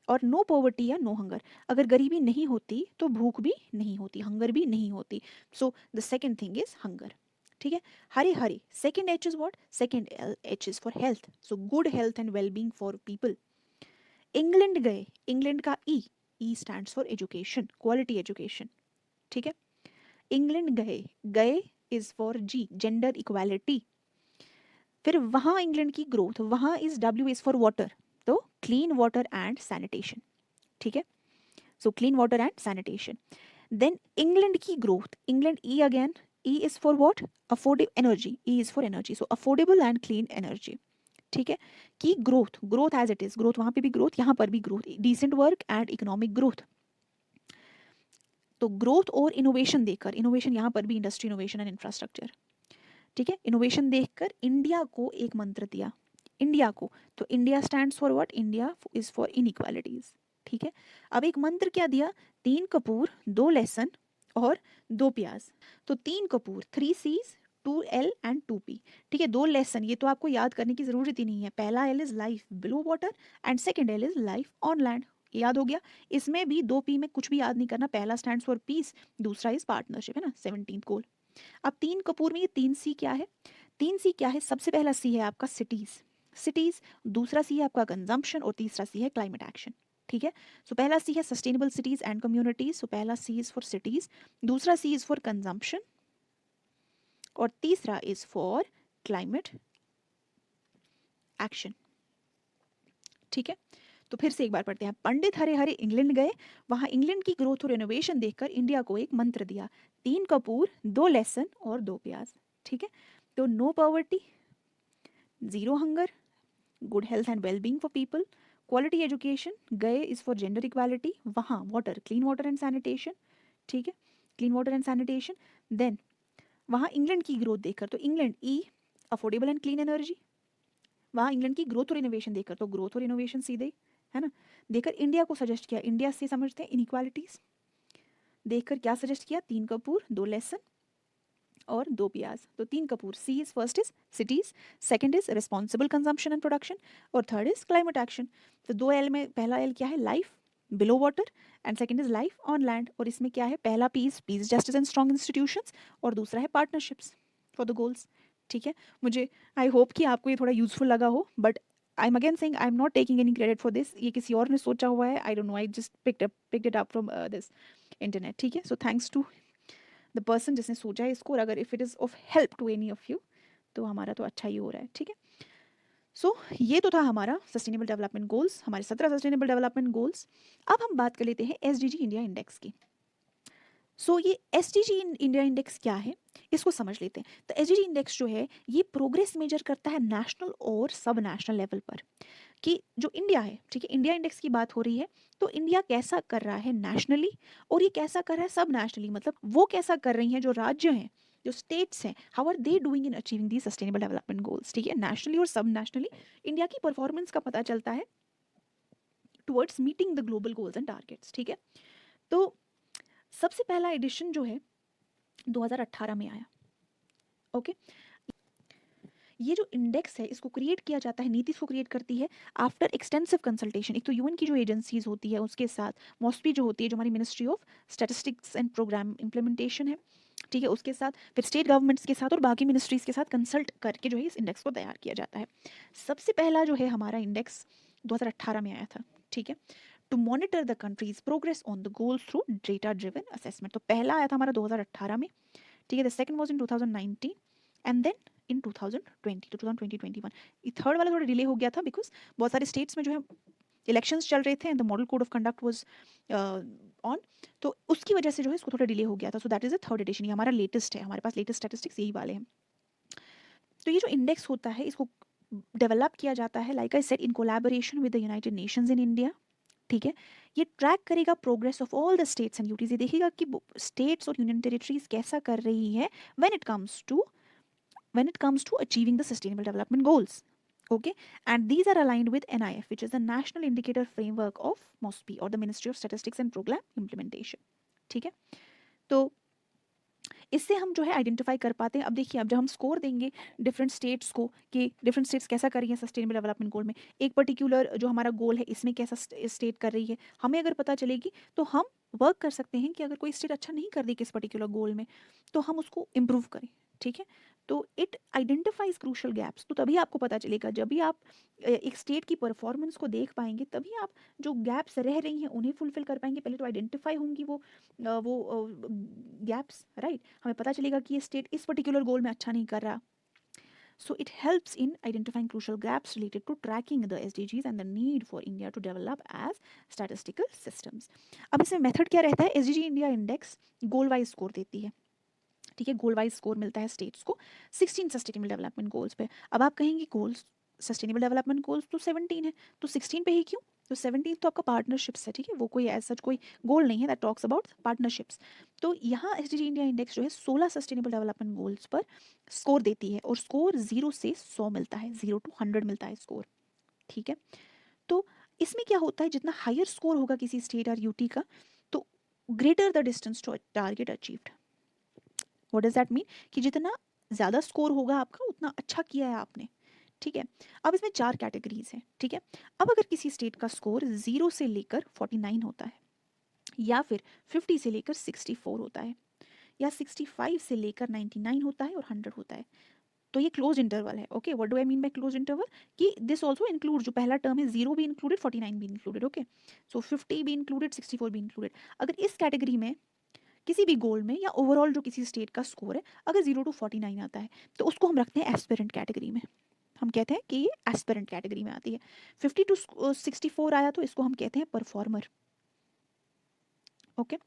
Speaker 1: और नो पॉवर्टी या नो हंगर, अगर गरीबी नहीं होती तो भूख भी नहीं होती, हंगर भी नहीं होती, so the second thing is hunger. ठीक है, हरे हरे, second H is what? Second H is for health, so good health and wellbeing for people. England गए, इंग्लैंड का E, E stands for education, quality education. ठीक है, England गए, गए is for G, gender equality. फिर वहाँ England की growth, वहाँ is W is for water, तो क्लीन वाटर एंड सैनिटेशन। ठीक है, so clean water and sanitation. Then England की growth, England E again, E is for what? Affordable energy, E is for energy, so affordable and clean energy. ठीक है, की growth, growth as it is, growth वहां पे भी growth, यहाँ पर भी growth, decent work and economic growth. तो ग्रोथ और इनोवेशन देखकर, इनोवेशन यहाँ पर भी इंडस्ट्री इनोवेशन एंड इंफ्रास्ट्रक्चर। ठीक है, इनोवेशन देखकर इंडिया को एक मंत्र दिया, इंडिया को, तो India stands for what? India is for inequalities. ठीक है, अब एक मंत्र क्या दिया? 3 कपूर, 2 लहसुन और 2 प्याज। तो 3 Kapoor, 3 C's, 2 L and 2 P। ठीक है, 2 लेसन, ये तो आपको याद करने की जरूरत ही नहीं है, पहला L is life below water and second L is life on land, याद हो गया। इसमें भी 2 P में कुछ भी याद नहीं करना, पहला स्टैंड्स फॉर पीस, दूसरा इज पार्टनरशिप, है ना, 17th गोल। अब 3 कपूर में ये 3 सी क्या है? 3 सी क्या है? सबसे पहला सी है आपका सिटीज, सिटीज, दूसरा सी है आपका कंजम्पशन और तीसरा सी है क्लाइमेट एक्शन। ठीक है, सो पहला सी है सस्टेनेबल सिटीज एंड कम्युनिटीज, सो पहला सी इज फॉर सिटीज, दूसरा सी इज फॉर कंजम्पशन और तीसरा इज फॉर क्लाइमेट एक्शन। ठीक है, तो फिर से एक बार पढ़ते हैं। पंडित हरे हरे इंग्लैंड गए, वहां इंग्लैंड की ग्रोथ और इनोवेशन देखकर इंडिया को एक मंत्र दिया, 3 कपूर, 2 लहसुन और 2 प्याज। ठीक है, तो no poverty, zero hunger, good health and wellbeing for people, quality education, गए इज फॉर जेंडर इक्वालिटी, वहाँ water, clean water and sanitation. ठीक है, clean water and sanitation. Then वहाँ इंग्लैंड की ग्रोथ देखकर, तो England E, affordable and clean energy, वहाँ England की ग्रोथ और इनोवेशन देखकर, तो ग्रोथ और इनोवेशन सीधे, है ना, देखकर इंडिया को सजेस्ट किया, इंडिया से समझते हैं इनइक्वालिटीज, देखकर क्या सजेस्ट किया? 3 कपूर, 2 लहसुन और 2 प्याज। तो 3 कपूर, C is first is cities, second is responsible consumption and production और थर्ड इज क्लाइमेट एक्शन। तो 2 एल में पहला एल क्या है? Life below water and second is life on land, और इसमें क्या है? पहला peace, peace justice and strong institutions, और दूसरा है पार्टनरशिप्स फॉर द गोल्स। ठीक है, मुझे आई होप कि आपको ये थोड़ा यूजफुल लगा हो, but I am again saying I am not taking any credit for this, ये किसी और ने सोचा हुआ है, I don't know, I just picked it up from this internet. ठीक है, so thanks to the person जिसने सोचा है इसको, और अगर if it is of help to any of you तो हमारा तो अच्छा ही हो रहा है। ठीक है, सो ये तो था हमारा सस्टेनेबल डेवलपमेंट गोल्स, हमारे 17 सस्टेनेबल डेवलपमेंट गोल्स। अब हम बात कर लेते हैं एसडीजी इंडिया इंडेक्स की। सो ये एसडीजी इंडिया इंडेक्स क्या है, इसको समझ लेते हैं। तो एसडीजी इंडेक्स जो है ये प्रोग्रेस मेजर करता है नेशनल और सब नेशनल लेवल पर, कि जो इंडिया है, ठीक है, इंडिया इंडेक्स की बात हो रही है, तो इंडिया कैसा कर रहा है नेशनली और ये कैसा कर रहा है सब नेशनली, मतलब वो कैसा कर रही हैं जो राज्य हैं, जो स्टेट्स हैं, how are they doing in achieving the sustainable development goals. ठीक है, नेशनली और सब नेशनली इंडिया की परफॉर्मेंस का पता चलता है towards meeting the global goals and targets. ठीक है, तो सबसे पहला एडिशन जो है 2018 में आया। ओके, ये जो इंडेक्स है इसको क्रिएट किया जाता है, नीति इसको क्रिएट करती है आफ्टर एक्सटेंसिव कंसल्टेशन, एक तो यूएन की जो एजेंसीज होती है उसके साथ, मॉस्पी जो होती है जो हमारी ministry of statistics and programme implementation है, ठीक है, उसके साथ, फिर स्टेट गवर्नमेंट्स के साथ और बाकी मिनिस्ट्रीज के साथ कंसल्ट करके जो है इस इंडेक्स को तैयार किया जाता है। सबसे पहला जो है हमारा इंडेक्स 2018 में आया था। ठीक है, to monitor the countries progress on the goals through data driven assessment, तो पहला आया था हमारा 2018 में। ठीक है, the second was in 2019 and then in 2020 to 2021। ये थर्ड वाला थोड़ा डिले हो गया था बिकॉज बहुत सारे स्टेट्स में जो है इलेक्शंस चल रहे थे and the model code of conduct was on, तो उसकी वजह से जो है इसको थोड़ा डिले हो गया था। So that is the third edition, ये हमारा लेटेस्ट है, हमारे पास लेटेस्ट स्टैटिस्टिक्स यही वाले हैं। तो ये जो इंडेक्स होता है इसको डेवलप किया जाता है like I said in collaboration with the United Nations in India. ठीक है, ये ट्रैक करेगा progress of all the states and UTs, ये देखेगा कि स्टेट्स और यूनियन टेरिटरीज कैसा कर रही है when it comes to achieving the sustainable development goals. Okay, and these are aligned with NIF, which is the National Indicator Framework of MOSPI or the Ministry of Statistics and Program Implementation. ठीक है, तो इससे हम जो है identify कर पाते हैं। अब देखिए, अब जब हम स्कोर देंगे डिफरेंट स्टेट्स को कि डिफरेंट स्टेट्स कैसा कर रही हैं सस्टेनेबल डेवलपमेंट गोल में, एक पर्टिकुलर जो हमारा गोल है इसमें कैसा स्टेट कर रही है, हमें अगर पता चलेगी तो हम वर्क कर सकते हैं कि अगर कोई स्टेट अच्छा नहीं कर रही किस पर्टिकुलर गोल में तो हम उसको इम्प्रूव करें। ठीक है, तो इट आइडेंटिफाइज क्रूशल गैप्स। तो तभी आपको पता चलेगा, जब भी आप एक स्टेट की परफॉर्मेंस को देख पाएंगे तभी आप जो गैप्स रह रही हैं उन्हें फुलफिल कर पाएंगे। पहले तो आइडेंटिफाई होंगी वो गैप्स, राइट, हमें पता चलेगा कि ये स्टेट इस पर्टिकुलर गोल में अच्छा नहीं कर रहा। So it helps in identifying crucial gaps related to tracking the SDGs and the need for India to develop as statistical systems. अब इसमें मेथड क्या रहता है, SDG इंडिया इंडेक्स गोल वाइज स्कोर देती है। ठीक है, गोल वाइज स्कोर मिलता है स्टेट्स को 16 सस्टेनेबल डेवलपमेंट गोल्स पे। अब आप कहेंगे गोल्स सस्टेनेबल डेवलपमेंट गोल्स तो 17 है, तो 16 पे ही क्यों? तो 17 तो आपका पार्टनरशिप्स है। ठीक है, वो कोई ऐसा कोई गोल नहीं है दैट टॉक्स अबाउट पार्टनरशिप्स। तो यहाँ एसडीजी इंडिया इंडेक्स जो है 16 सस्टेनेबल डेवलपमेंट गोल्स पर स्कोर देती है और स्कोर 0 से 100 मिलता है, 0 to 100 मिलता है स्कोर। ठीक है, तो इसमें क्या होता है, जितना हायर स्कोर होगा किसी स्टेट और यूटी का तो greater the distance to target achieved. What does that mean कि जितना ज़्यादा स्कोर होगा आपका उतना अच्छा किया है आपने। ठीक है, अब इसमें 4 कैटेगरीज हैं। ठीक है, अब अगर किसी स्टेट का स्कोर 0 से लेकर 49 होता है, या फिर 50 से लेकर 64 होता है, या 65 से लेकर 99 होता है और 100 होता है, तो ये क्लोज इंटरवल है। Okay, what do I mean by close interval कि दिस ऑल्सो इंक्लूड, जो पहला टर्म है 0 भी इंक्लूडेड 49 भी इंक्लूडेड। ओके, सो 50 भी इंक्लूडेड 64 भी इंक्लूडेड। अगर इस कैटेगरी में किसी भी गोल में या ओवरऑल जो किसी स्टेट का स्कोर है अगर 0 to 49 आता है तो उसको हम रखते हैं एस्पिरेंट कैटेगरी में। हम कहते हैं कि ये एस्पिरेंट कैटेगरी में आती है। 50 to 64 आया तो इसको हम कहते हैं परफॉर्मर। ओके,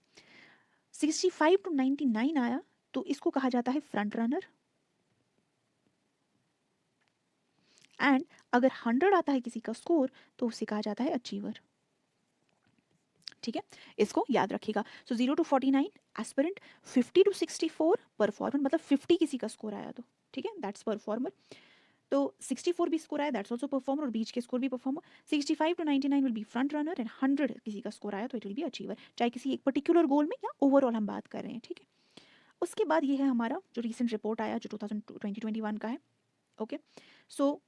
Speaker 1: 65 to 99 आया तो इसको कहा जाता है फ्रंट रनर। एंड अगर 100 आता है किसी का स्कोर तो उसे कहा जाता है अचीवर। ठीक है, इसको याद रखिएगा। सो 0 to 49 एस्पिरेंट, 50 to 64 परफॉर्मर, मतलब 50 किसी का स्कोर आया तो ठीक है दैट्स परफॉर्मर। तो 64 भी स्कोर आया दैट्स ऑल्सो परफॉर्मर और बीच के स्कोर भी performer. 65 to 99 will be front runner and 100 किसी का स्कोर आया तो इट विल बी अचीवर, चाहे किसी एक पर्टिकुलर गोल में या ओवरऑल हम बात कर रहे हैं। ठीक है, उसके बाद ये है हमारा जो रिसेंट रिपोर्ट आया जो 2021 का है। ओके, सो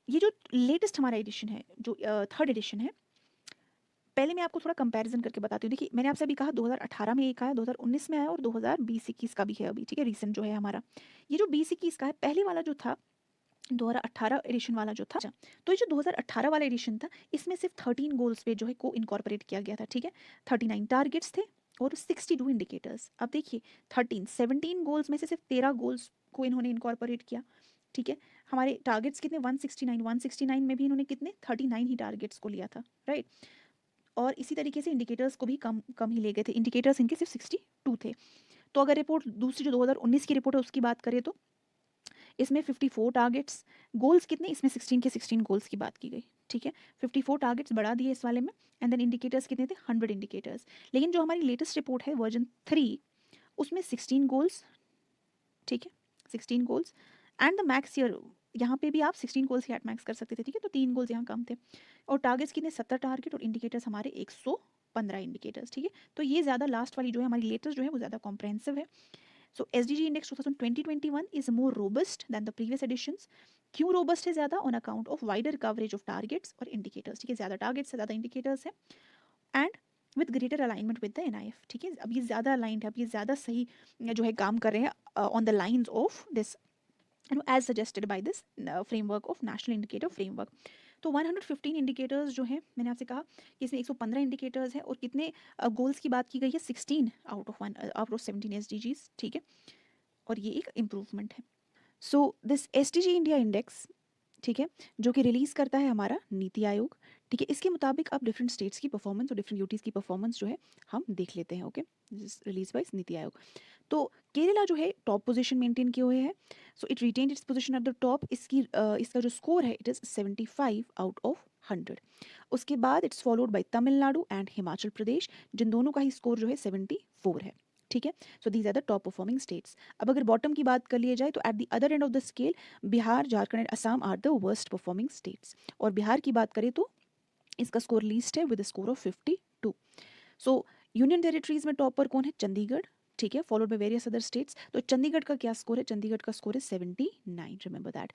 Speaker 1: ये जो लेटेस्ट हमारा एडिशन है, जो थर्ड एडिशन है, पहले मैं आपको थोड़ा कंपैरिजन करके बताती हूँ। देखिए, मैंने आपसे अभी कहा 2018 में एक आया, 2019 में आया और 2020-21 का भी है अभी। ठीक है, रिसेंट जो है हमारा ये जो 20-21 का है, पहले वाला जो था 2018 एडिशन वाला जो था, तो ये जो 2018 वाला एडिशन था इसमें सिर्फ 13 गोल्स पे जो है को इनकॉर्पोरेट किया गया था। ठीक है, 39 टारगेट्स थे और 62 इंडिकेटर्स। अब देखिए 17 गोल्स में से सिर्फ 13 गोल्स को इन्होंने इनकॉर्पोरेट किया। ठीक है, हमारे टारगेट्स कितने 169 में भी इन्होंने कितने 39 ही टारगेट्स को लिया था, राइट। और इसी तरीके से इंडिकेटर्स को भी कम कम ही ले गए थे, इंडिकेटर्स इनके सिर्फ 62 थे। तो अगर रिपोर्ट दूसरी जो 2019 की रिपोर्ट है उसकी बात करें तो इसमें 54 टारगेट्स, गोल्स कितने इसमें 16 के 16 गोल्स की बात की गई। ठीक है, 54 टारगेट्स बढ़ा दिए इस वाले में एंड देन इंडिकेटर्स कितने थे 100 इंडिकेटर्स। लेकिन जो हमारी लेटेस्ट रिपोर्ट है वर्जन 3 उसमें 16 गोल्स। ठीक है, 16 goals and the max year, यहाँ पे भी आप 16 गोल्स ही एट मैक्स कर सकते थे। ठीक है, तो 3 गोल्स यहाँ कम थे और टारगेट्स कितने 70 टारगेट और इंडिकेटर्स हमारे 115 इंडिकेटर्स। ठीक है, तो ये ज़्यादा लास्ट वाली जो है हमारी लेटेस्ट जो है वो ज़्यादा कॉम्प्रहेंसिव है। So SDG index 2021 is more robust than the previous editions. क्यों robust है ज़्यादा? On account of wider coverage of targets और indicators. ठीक है, ज़्यादा targets है, ज़्यादा indicators है and with greater alignment with the NIF. ठीक है, अब ये ज़्यादा aligned है, अब ये ज़्यादा सही जो है काम कर रहे हैं on the lines of this as suggested by this framework of national indicator framework. तो 115 इंडिकेटर्स जो है मैंने आपसे कहा कि इसमें 115 इंडिकेटर्स है और कितने गोल्स की बात की गई है 16 आउट ऑफ 17 SDGs। ठीक है, और ये एक इम्प्रूवमेंट है। So this SDG India index, ठीक है, जो कि रिलीज़ करता है हमारा नीति आयोग, ठीक है, इसके मुताबिक अब डिफरेंट स्टेट्स की परफॉर्मेंस और डिफरेंट यूटीज़ की परफॉर्मेंस जो है हम देख लेते हैं। Okay, release by NITI Aayog. तो केरला जो है टॉप पोजीशन मेंटेन किए हुए है। So it retain its position at the top. इसका जो स्कोर है इट इज़ 75 आउट ऑफ 100। उसके बाद it's followed by Tamil Nadu and Himachal Pradesh, जिन दोनों का ही स्कोर जो है 74 है। ठीक है, so these are the top performing states. अब अगर बॉटम की बात कर लिया जाए तो at the other end of the scale Bihar, Jharkhand and Assam are the worst performing states. और बिहार की बात करें तो इसका स्कोर लीस्ट है with score of 52। So union territories में टॉप पर कौन है? चंडीगढ़, ठीक है, followed by various other states. तो चंडीगढ़ का क्या स्कोर है? चंडीगढ़ का स्कोर है 79, रिमेंबर दैट।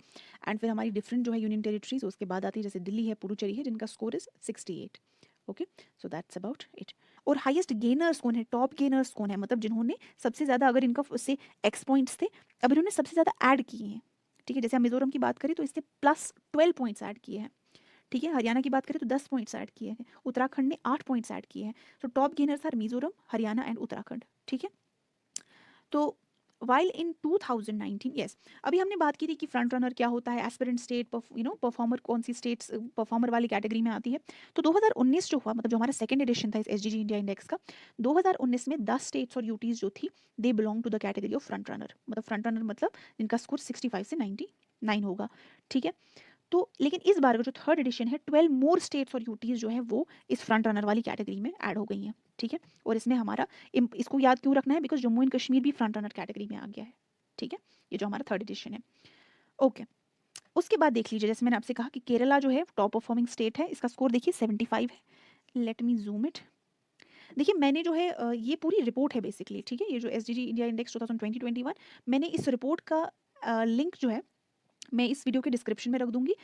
Speaker 1: एंड फिर हमारी डिफरेंट जो है यूनियन टेरिटरीज उसके बाद आती है, जैसे दिल्ली है, पुडुचेरी है, जिनका score is 68। Okay, so that's about it. और हाईएस्ट गेनर्स कौन है? टॉप गेनर्स कौन है? मतलब जिन्होंने सबसे ज़्यादा, अगर इनका उससे एक्स पॉइंट्स थे, अब इन्होंने सबसे ज़्यादा ऐड किए हैं। ठीक है, जैसे हम मिजोरम की बात करें तो इससे +12 पॉइंट्स ऐड किए हैं। ठीक है, हरियाणा की बात करें तो 10 पॉइंट्स ऐड किए हैं, उत्तराखंड ने 8 पॉइंट्स ऐड किए हैं। तो top gainers are Mizoram, Haryana and Uttarakhand. ठीक है, तो वाइल इन 2019, यस, अभी हमने बात की थी कि फ्रंट रनर क्या होता है, एस्पिरेंट स्टेट, परफॉर्मर कौन सी स्टेट्स परफॉर्मर वाली कैटेगरी में आती है। तो 2019 जो हुआ, मतलब जो हमारा सेकंड एडिशन था इस SDG इंडिया इंडेक्स का, 2019 में 10 स्टेट्स और यूटीज जो थी they belong to the category of front runner. मतलब फ्रंट रनर मतलब जिनका स्कोर 65 से 99 होगा। ठीक है, तो लेकिन इस बार का जो थर्ड एडिशन है, 12 मोर स्टेट्स और यूटीज जो है वो इस फ्रंट रनर वाली कैटेगरी में ऐड हो गई हैं। ठीक है, और इसमें हमारा इसको याद क्यों रखना है? बिकॉज जम्मू एंड कश्मीर भी फ्रंट रनर कैटेगरी में आ गया है। ठीक है, ये जो हमारा थर्ड एडिशन है। ओके, उसके बाद देख लीजिए, जैसे मैंने आपसे कहा कि केरला जो है टॉप परफॉर्मिंग स्टेट है, इसका स्कोर देखिए 75 है। Let me zoom it. देखिए मैंने जो है ये पूरी रिपोर्ट है बेसिकली। ठीक है, ये जो SDG इंडिया इंडेक्स 2020-21, मैंने इस रिपोर्ट का लिंक जो है मैं इस वीडियो के डिस्क्रिप्शन में रख दूंगी,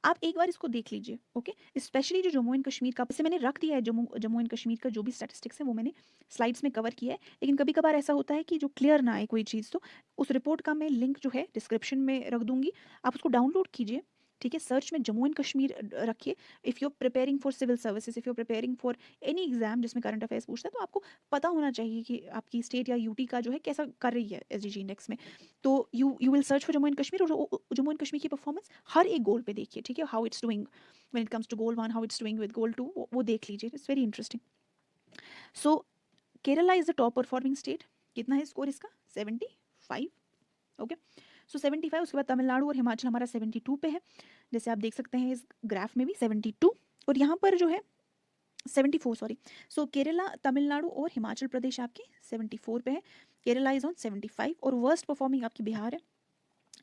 Speaker 1: आप एक बार इसको देख लीजिए। ओके, स्पेशली जो जम्मू एंड कश्मीर का, जैसे मैंने रख दिया है जम्मू एंड कश्मीर का जो भी स्टैटिस्टिक्स है वो मैंने स्लाइड्स में कवर किया है, लेकिन कभी कभार ऐसा होता है कि जो क्लियर ना आए कोई चीज़, तो उस रिपोर्ट का मैं लिंक जो है डिस्क्रिप्शन में रख दूंगी, आप उसको डाउनलोड कीजिए। ठीक है, सर्च में जम्मू एंड कश्मीर रखिए। If you are preparing for civil services, if you are preparing for any exam जिसमें करंट अफेयर्स पूछता है, तो आपको पता होना चाहिए कि आपकी स्टेट या यूटी का जो है कैसा कर रही है SDG इंडेक्स में। तो you will search for Jammu and Kashmir, और जम्मू एंड कश्मीर की परफॉर्मेंस हर एक गोल पे देखिए। ठीक है, how it's doing when it comes to goal 1, how it's doing with goal 2, वो देख लीजिए, it's very interesting. So Kerala is the top performing state. कितना है स्कोर इसका? 75। Okay, so 75। उसके बाद तमिलनाडु और हिमाचल हमारा 72 पे है, जैसे आप देख सकते हैं इस ग्राफ में भी 72। और यहाँ पर जो है 74, सॉरी। सो केरला, तमिलनाडु और हिमाचल प्रदेश आपके 74 पे है। केरला इज ऑन 75, और वर्स्ट परफॉर्मिंग आपकी बिहार है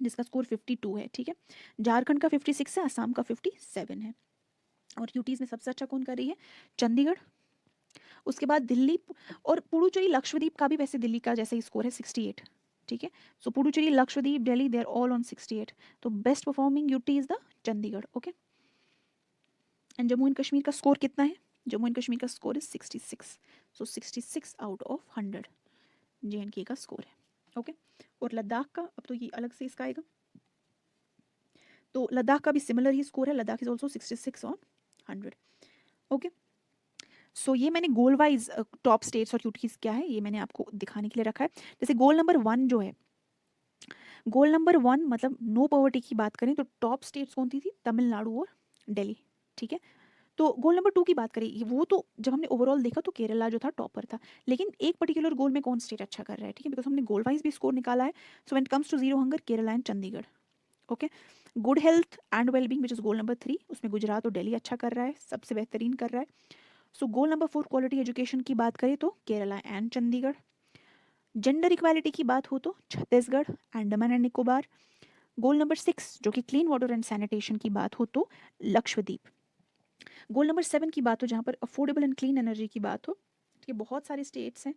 Speaker 1: जिसका स्कोर 52 है। ठीक है, झारखंड का 56 है, असम का 57 है। और यूटीज में सबसे अच्छा कौन कर रही है? चंडीगढ़। उसके बाद दिल्ली और पुडुचेरी, लक्षद्वीप का भी वैसे दिल्ली का जैसे ही स्कोर है 68। ठीक है, so Puducherry, Lakshadweep, Delhi, they are all on 68। तो best performing UT is the Chandigarh. Okay, and Jammu and Kashmir का स्कोर कितना है? जम्मू एंड कश्मीर का score is 66। So 66 out of 100 JNK का स्कोर है। ओके, और लद्दाख का, अब तो ये अलग से इसका आएगा, तो लद्दाख का भी सिमिलर ही स्कोर है, Ladakh is also 66 on 100। Okay, so ये मैंने गोल वाइज टॉप स्टेट्स और यूटीज क्या है ये मैंने आपको दिखाने के लिए रखा है। जैसे गोल नंबर 1 जो है, गोल नंबर 1 मतलब नो पॉवर्टी की बात करें तो टॉप स्टेट्स कौन थी? तमिलनाडु और दिल्ली। ठीक है, तो गोल नंबर 2 की बात करें, वो तो जब हमने ओवरऑल देखा तो केरला जो था टॉपर था, लेकिन एक पर्टिकुलर गोल में कौन स्टेट अच्छा कर रहा है? ठीक है, बिकॉज हमने गोल वाइज भी स्कोर निकाला है। So when it comes to zero hunger, Kerala and Chandigarh. Okay, good health and wellbeing which is goal number 3, उसमें गुजरात और दिल्ली अच्छा कर रहा है, सबसे बेहतरीन कर रहा है। सो गोल नंबर 4 क्वालिटी एजुकेशन की बात करें तो Kerala and Chandigarh. Gender equality की बात हो तो Chhattisgarh, Andaman and Nicobar. Goal number 6 जो कि क्लीन वाटर एंड सैनिटेशन की बात हो तो लक्षद्वीप। गोल नंबर 7 की बात हो जहाँ पर अफोर्डेबल एंड क्लीन एनर्जी की बात हो, ठीक है, बहुत सारे स्टेट्स हैं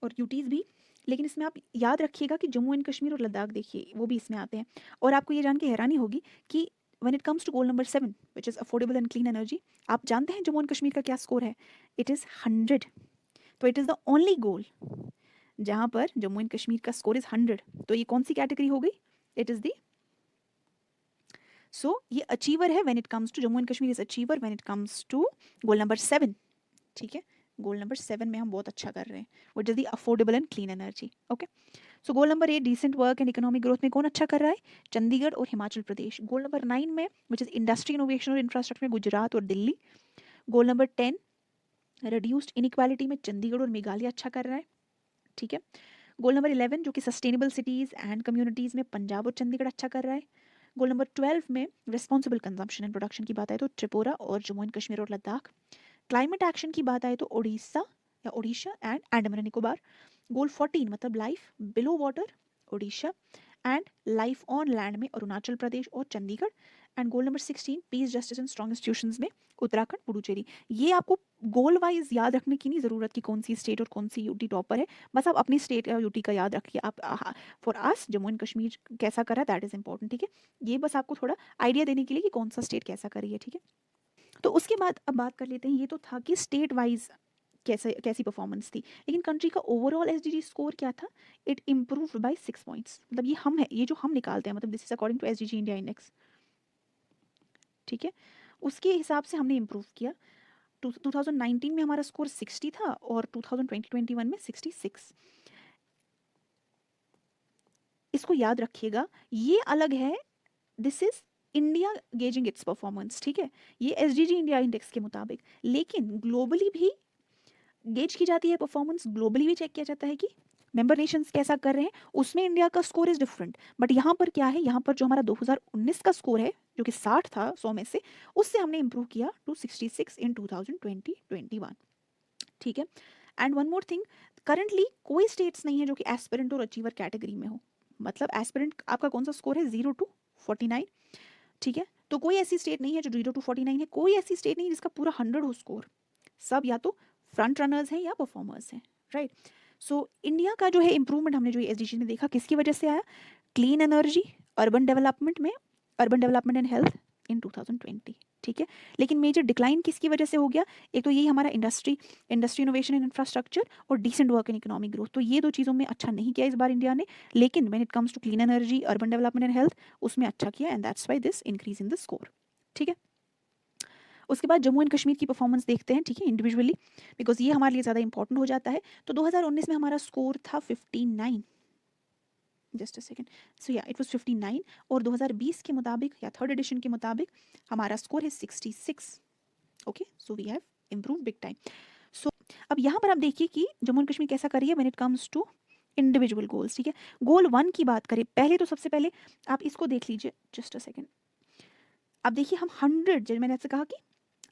Speaker 1: और यूटीज़ भी, लेकिन इसमें आप याद रखिएगा कि जम्मू एंड कश्मीर और लद्दाख देखिए वो भी इसमें आते हैं। और आपको ये जान के हैरानी होगी कि when it comes to goal number 7 which is affordable and clean energy, आप जानते हैं जम्मू एंड कश्मीर का क्या स्कोर है? It is 100। तो it is the only goal जहाँ पर जम्मू एंड कश्मीर का स्कोर इज़ 100। तो ये कौन सी कैटेगरी हो गई? इट इज़ दी, सो ये अचीवर है when it comes to, Jammu and Kashmir is achiever when it comes to goal number 7। ठीक है, गोल नंबर 7 में हम बहुत अच्छा कर रहे हैं, which is the affordable and clean energy. Okay, so goal number 8 decent work and economic growth में कौन अच्छा कर रहा है? चंडीगढ़ और हिमाचल प्रदेश। गोल नंबर 9 में विच इज इंडस्ट्री इनोवेशन और इंफ्रास्ट्रक्चर में गुजरात और दिल्ली। गोल नंबर 10 रिड्यूस्ड इनइक्वालिटी में चंडीगढ़ और मेघालय अच्छा कर रहा है, ठीक है। गोल नंबर 11 जो कि सस्टेनेबल सिटीज एंड कम्युनिटीज में पंजाब और चंडीगढ़ अच्छा कर रहा है। गोल नंबर 12 में रिस्पॉन्सिबल कंजम्पशन एंड प्रोडक्शन की बात आए तो त्रिपुरा और जम्मू एंड कश्मीर और लद्दाख। क्लाइमेट एक्शन की बात आए तो ओडिशा एंड अंडमान एंड निकोबार। गोल 14 मतलब life below water Odisha and life on land में अरुणाचल प्रदेश और Chandigarh. And goal number 16 piece justice and strong institutions में उत्तराखंड पुडुचेरी। ये आपको गोल वाइज याद रखने की नहीं ज़रूरत कि कौन सी स्टेट और कौन सी यूटी टॉपर है, बस आप अपनी स्टेट या यूटी का याद रखिए। आप for us Jammu and Kashmir कैसा कर रहा है दैट इज़ इंपॉर्टेंट, ठीक है। ये बस आपको थोड़ा आइडिया देने के लिए कि कौन सा स्टेट कैसा कर रही है, ठीक है। तो उसके बाद अब बात कर लेते हैं, ये तो था कि स्टेट वाइज कैसी परफॉर्मेंस थी, लेकिन कंट्री का ओवरऑल एसडीजी स्कोर क्या था? It improved by 6 points. मतलब ये हम है, ये जो हम निकालते हैं, मतलब this is according to SDG India index, ठीक है। उसके हिसाब से हमने इम्प्रूव किया। 2019 में हमारा स्कोर 60 था और 2021 में 66। इसको याद रखिएगा, ये अलग है, this is India gauging its performance, ठीक है। ये एसडीजी इंडिया इंडेक्स के मुताबिक, लेकिन ग्लोबली भी गेज की जाती है परफॉर्मेंस, ग्लोबली भी चेक किया जाता है कि मेंबर नेशंस कैसा कर रहे हैं, उसमें इंडिया का स्कोर इज डिफरेंट। बट यहाँ पर क्या है, यहाँ पर जो हमारा 2019 का स्कोर है जो कि 60 था 100 में से, उससे हमने इंप्रूव किया टू 66 इन 2021, ठीक है। And one more thing, currently कोई स्टेट्स नहीं है जो कि एस्पिरेंट और अचीवर कैटेगरी में हो। मतलब एस्पिरेंट आपका कौन सा स्कोर है? 0 to 49, ठीक है। तो कोई ऐसी स्टेट नहीं है जो 0 to 49 है, कोई ऐसी स्टेट नहीं है जिसका पूरा 100 हो स्कोर। सब या तो फ्रंट रनर्स हैं या परफॉर्मर्स हैं, राइट। सो इंडिया का जो है इंप्रूवमेंट हमने जो एसडीजी में देखा, किसकी वजह से आया? Clean energy, urban development and health in 2020, ठीक है। लेकिन मेजर डिक्लाइन किसकी वजह से हो गया? एक तो यही हमारा इंडस्ट्री इनोवेशन एंड इंफ्रास्ट्रक्चर और decent work and economic growth. तो ये दो चीज़ों में अच्छा नहीं किया इस बार इंडिया ने, लेकिन when it comes to clean energy, urban development and health, उसमें अच्छा किया, and that's why this increase in the score, ठीक है। उसके बाद जम्मू एंड कश्मीर की परफॉर्मेंस देखते हैं, ठीक है, इंडिविजुअली, बिकॉज ये हमारे लिए ज़्यादा इंपॉर्टेंट हो जाता है। तो 2019 में हमारा स्कोर था 59, जस्ट अ सेकेंड, सो या इट वाज 59, और 2020 के मुताबिक या थर्ड एडिशन के मुताबिक हमारा स्कोर है 66। Okay, so we have improve big time. सो अब यहाँ पर आप देखिए कि जम्मू एंड कश्मीर कैसा कर रही है when it comes to individual goals, ठीक है। गोल 1 की बात करें पहले, तो सबसे पहले आप इसको देख लीजिए, जस्ट अ सेकेंड। अब देखिए हम 100, जैसे मैंने आपसे कहा कि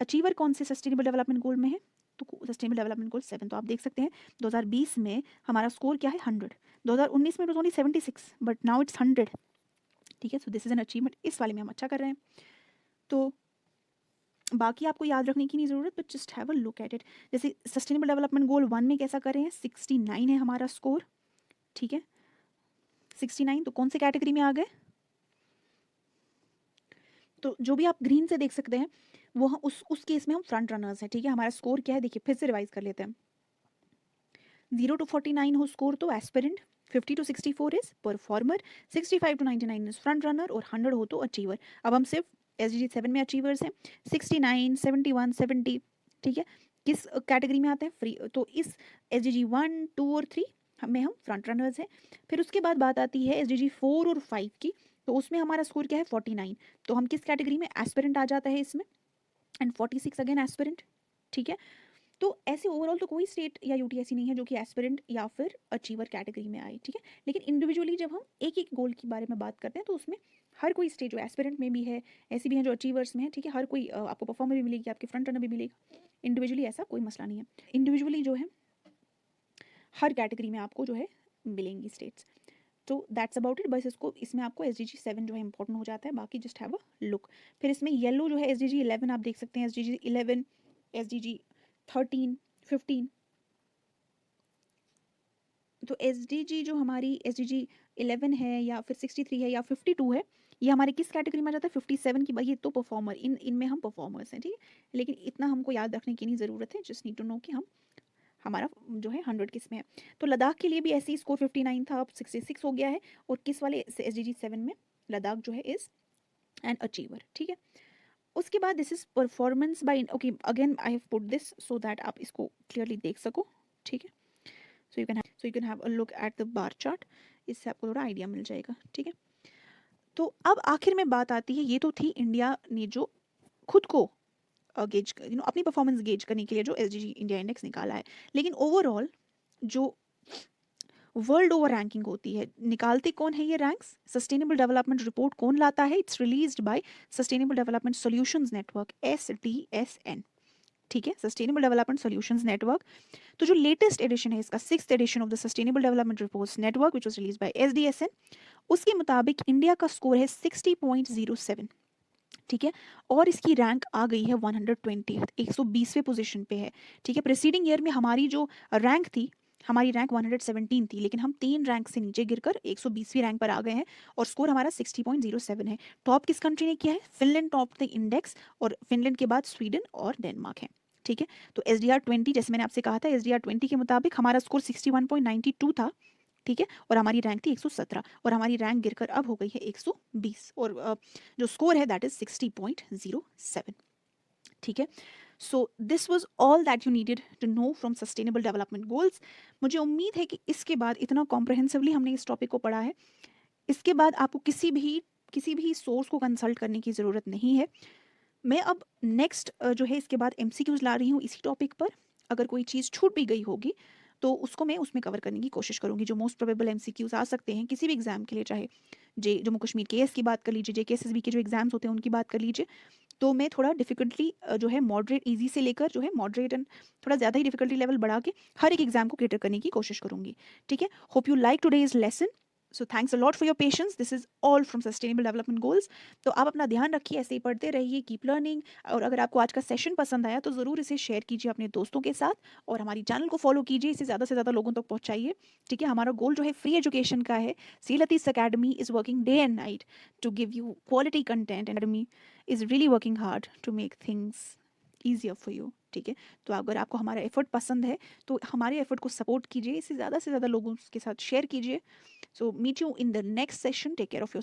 Speaker 1: अचीवर कौन से सस्टेनेबल डेवलपमेंट गोल में है, तो सस्टेनेबल डेवलपमेंट गोल 7, तो आप देख सकते हैं 2020 में हमारा स्कोर क्या है? 100। 2019 में it was only 76, but now it's 100, ठीक है। So this is an achievement, इस वाले में हम अच्छा कर रहे हैं। तो बाकी आपको याद रखने की नहीं ज़रूरत, but just have a look at it. जैसे सस्टेनेबल डेवलपमेंट गोल 1 में कैसा कर रहे हैं? 69 है हमारा स्कोर, ठीक है, 69। तो कौन से कैटेगरी में आ गए? तो जो भी आप ग्रीन से देख सकते हैं वो उस केस में हम फ्रंट रनर्स हैं, ठीक है। हमारा स्कोर क्या है देखिए, फिर से रिवाइज कर लेते हैं। 0 to 49 हो स्कोर तो aspirant, 50 to 64 is performer, 65 to 99 is front runner, और 100 हो तो अचीवर। अब हम सिर्फ एसडीजी 7 में अचीवर्स हैं, 69, 71, 70, ठीक है। किस कैटेगरी में आते हैं? फ्री। तो इस एसडीजी 1, 2 और 3 में हम फ्रंट रनर्स हैं। फिर उसके बाद बात आती है एसडीजी 4 और 5 की, तो उसमें हमारा स्कोर क्या है? 49। तो हम किस कैटेगरी में? एस्पिरेंट आ जाता है इसमें, एंड 46 अगेन एस्पिरेंट, ठीक है। तो ऐसे ओवरऑल तो कोई स्टेट या यूटी ऐसी नहीं है जो कि एस्पिरेंट या फिर अचीवर कैटेगरी में आए, ठीक है। लेकिन इंडिविजुअली जब हम एक एक गोल के बारे में बात करते हैं तो उसमें हर कोई स्टेट जो एस्पिरेंट में भी है, ऐसी भी है जो अचीवर्स में है, ठीक है। हर कोई आपको परफॉर्मर भी मिलेगी, आपके फ्रंट रनर भी मिलेगा। इंडिविजुअली ऐसा कोई मसला नहीं है, इंडिविजुअली जो है हर कैटेगरी में आपको जो है मिलेंगी स्टेट्स। तो दैट्स अबाउट इट, बस इसको इसमें आपको एस डी जी 7 जो है इंपॉर्टेंट हो जाता है, बाकी जस्ट हैव अ लुक। फिर इसमें येलो जो है एस डी जी 11 आप देख सकते हैं, S D G 11, S D G 13, 15। तो एस डी जी जो हमारी एस डी जी 11 है या फिर 63 है या 52 है, ये हमारे किस कैटेगरी में आ जाता है? 57 की। ये तो परफॉर्मर, इनमें हम परफॉर्मर्स हैं, ठीक है। लेकिन इतना हमको याद रखने की नहीं ज़रूरत है, जस्ट नीड टू नो कि हम हमारा जो है 100 किस में है। तो लद्दाख के लिए भी ऐसे ही स्कोर 59 था, अब 66 हो गया है, और किस वाले एस डी जी 7 में लद्दाख जो है इज़ एन अचीवर, ठीक है। उसके बाद this is performance by, okay again I have put this so that आप इसको क्लियरली देख सको, ठीक है। So you can have a look at the bar chart. इससे आपको थोड़ा आइडिया मिल जाएगा, ठीक है। तो अब आखिर में बात आती है, ये तो थी इंडिया ने जो खुद को गेज अपनी परफॉर्मेंस गेज करने के लिए जो एसडीजी इंडिया इंडेक्स निकाला है, लेकिन ओवरऑल जो वर्ल्ड ओवर रैंकिंग होती है, निकालते कौन है ये रैंक्स? सस्टेनेबल डेवलपमेंट रिपोर्ट कौन लाता है? It's released by sustainable development solutions network, SDSN, ठीक है, सस्टेनेबल डेवलपमेंट सॉल्यूशंस नेटवर्क। तो जो लेटेस्ट एडिशन है इसका, 6th edition of the sustainable development reports network which was released by SDSN, उसके मुताबिक इंडिया का स्कोर है 60.07, ठीक है, और इसकी रैंक आ गई है 120, 120वें पोजीशन पे है, ठीक है। प्रीसीडिंग ईयर में हमारी जो रैंक थी, हमारी रैंक 117 थी, लेकिन हम 3 रैंक से नीचे गिरकर 120वीं रैंक पर आ गए हैं और स्कोर हमारा 60.07 है। टॉप किस कंट्री ने किया है? फिनलैंड टॉप द इंडेक्स, और फिनलैंड के बाद स्वीडन और डेनमार्क है, ठीक है। तो SDR20, जैसे मैंने आपसे कहा था, SDR20 के मुताबिक हमारा स्कोर 61.92 था, ठीक है, और हमारी रैंक थी 117, और हमारी रैंक गिरकर अब हो गई है 120, और जो स्कोर है दैट इज 60.07, ठीक है। So this was all that you needed to know from sustainable development goals. मुझे उम्मीद है कि इसके बाद इतना कॉम्प्रहेंसिवली हमने इस टॉपिक को पढ़ा है, इसके बाद आपको किसी भी सोर्स को कंसल्ट करने की ज़रूरत नहीं है। मैं अब नेक्स्ट जो है इसके बाद MCQs ला रही हूँ इसी टॉपिक पर। अगर कोई चीज़ छूट भी गई होगी तो उसको मैं उसमें कवर करने की कोशिश करूँगी। जो मोस्ट प्रोबेबल MCQs आ सकते हैं किसी भी एग्जाम के लिए, चाहे जम्मू कश्मीर केएस की बात कर लीजिए, JKSSB के जो एग्जाम्स होते हैं उनकी बात कर लीजिए, तो मैं थोड़ा डिफिकल्टी जो है मॉडरेट ईजी से लेकर जो है मॉडरेट एंड थोड़ा ज़्यादा ही डिफिकल्टी लेवल बढ़ा के हर एक एग्जाम को कैटर करने की कोशिश करूँगी, ठीक है। Hope you like today's lesson. So thanks a lot for your patience. This is all from sustainable development goals. तो आप अपना ध्यान रखिए, ऐसे ही पढ़ते रहिए, कीप लर्निंग। और अगर आपको आज का सेशन पसंद आया तो ज़रूर इसे शेयर कीजिए अपने दोस्तों के साथ, और हमारी चैनल को फॉलो कीजिए, इसे ज़्यादा से ज़्यादा लोगों तक पहुँचाइए, ठीक है। हमारा गोल जो है फ्री एजुकेशन का है। सीलतीस academy is working day and night to give you quality content, and academy is really working hard to make things easier for you, ठीक है। तो अगर आपको हमारा एफर्ट पसंद है तो हमारे एफर्ट को सपोर्ट कीजिए, इसे ज़्यादा से ज़्यादा लोगों के साथ शेयर कीजिए। So meet you in the next session. Take care of your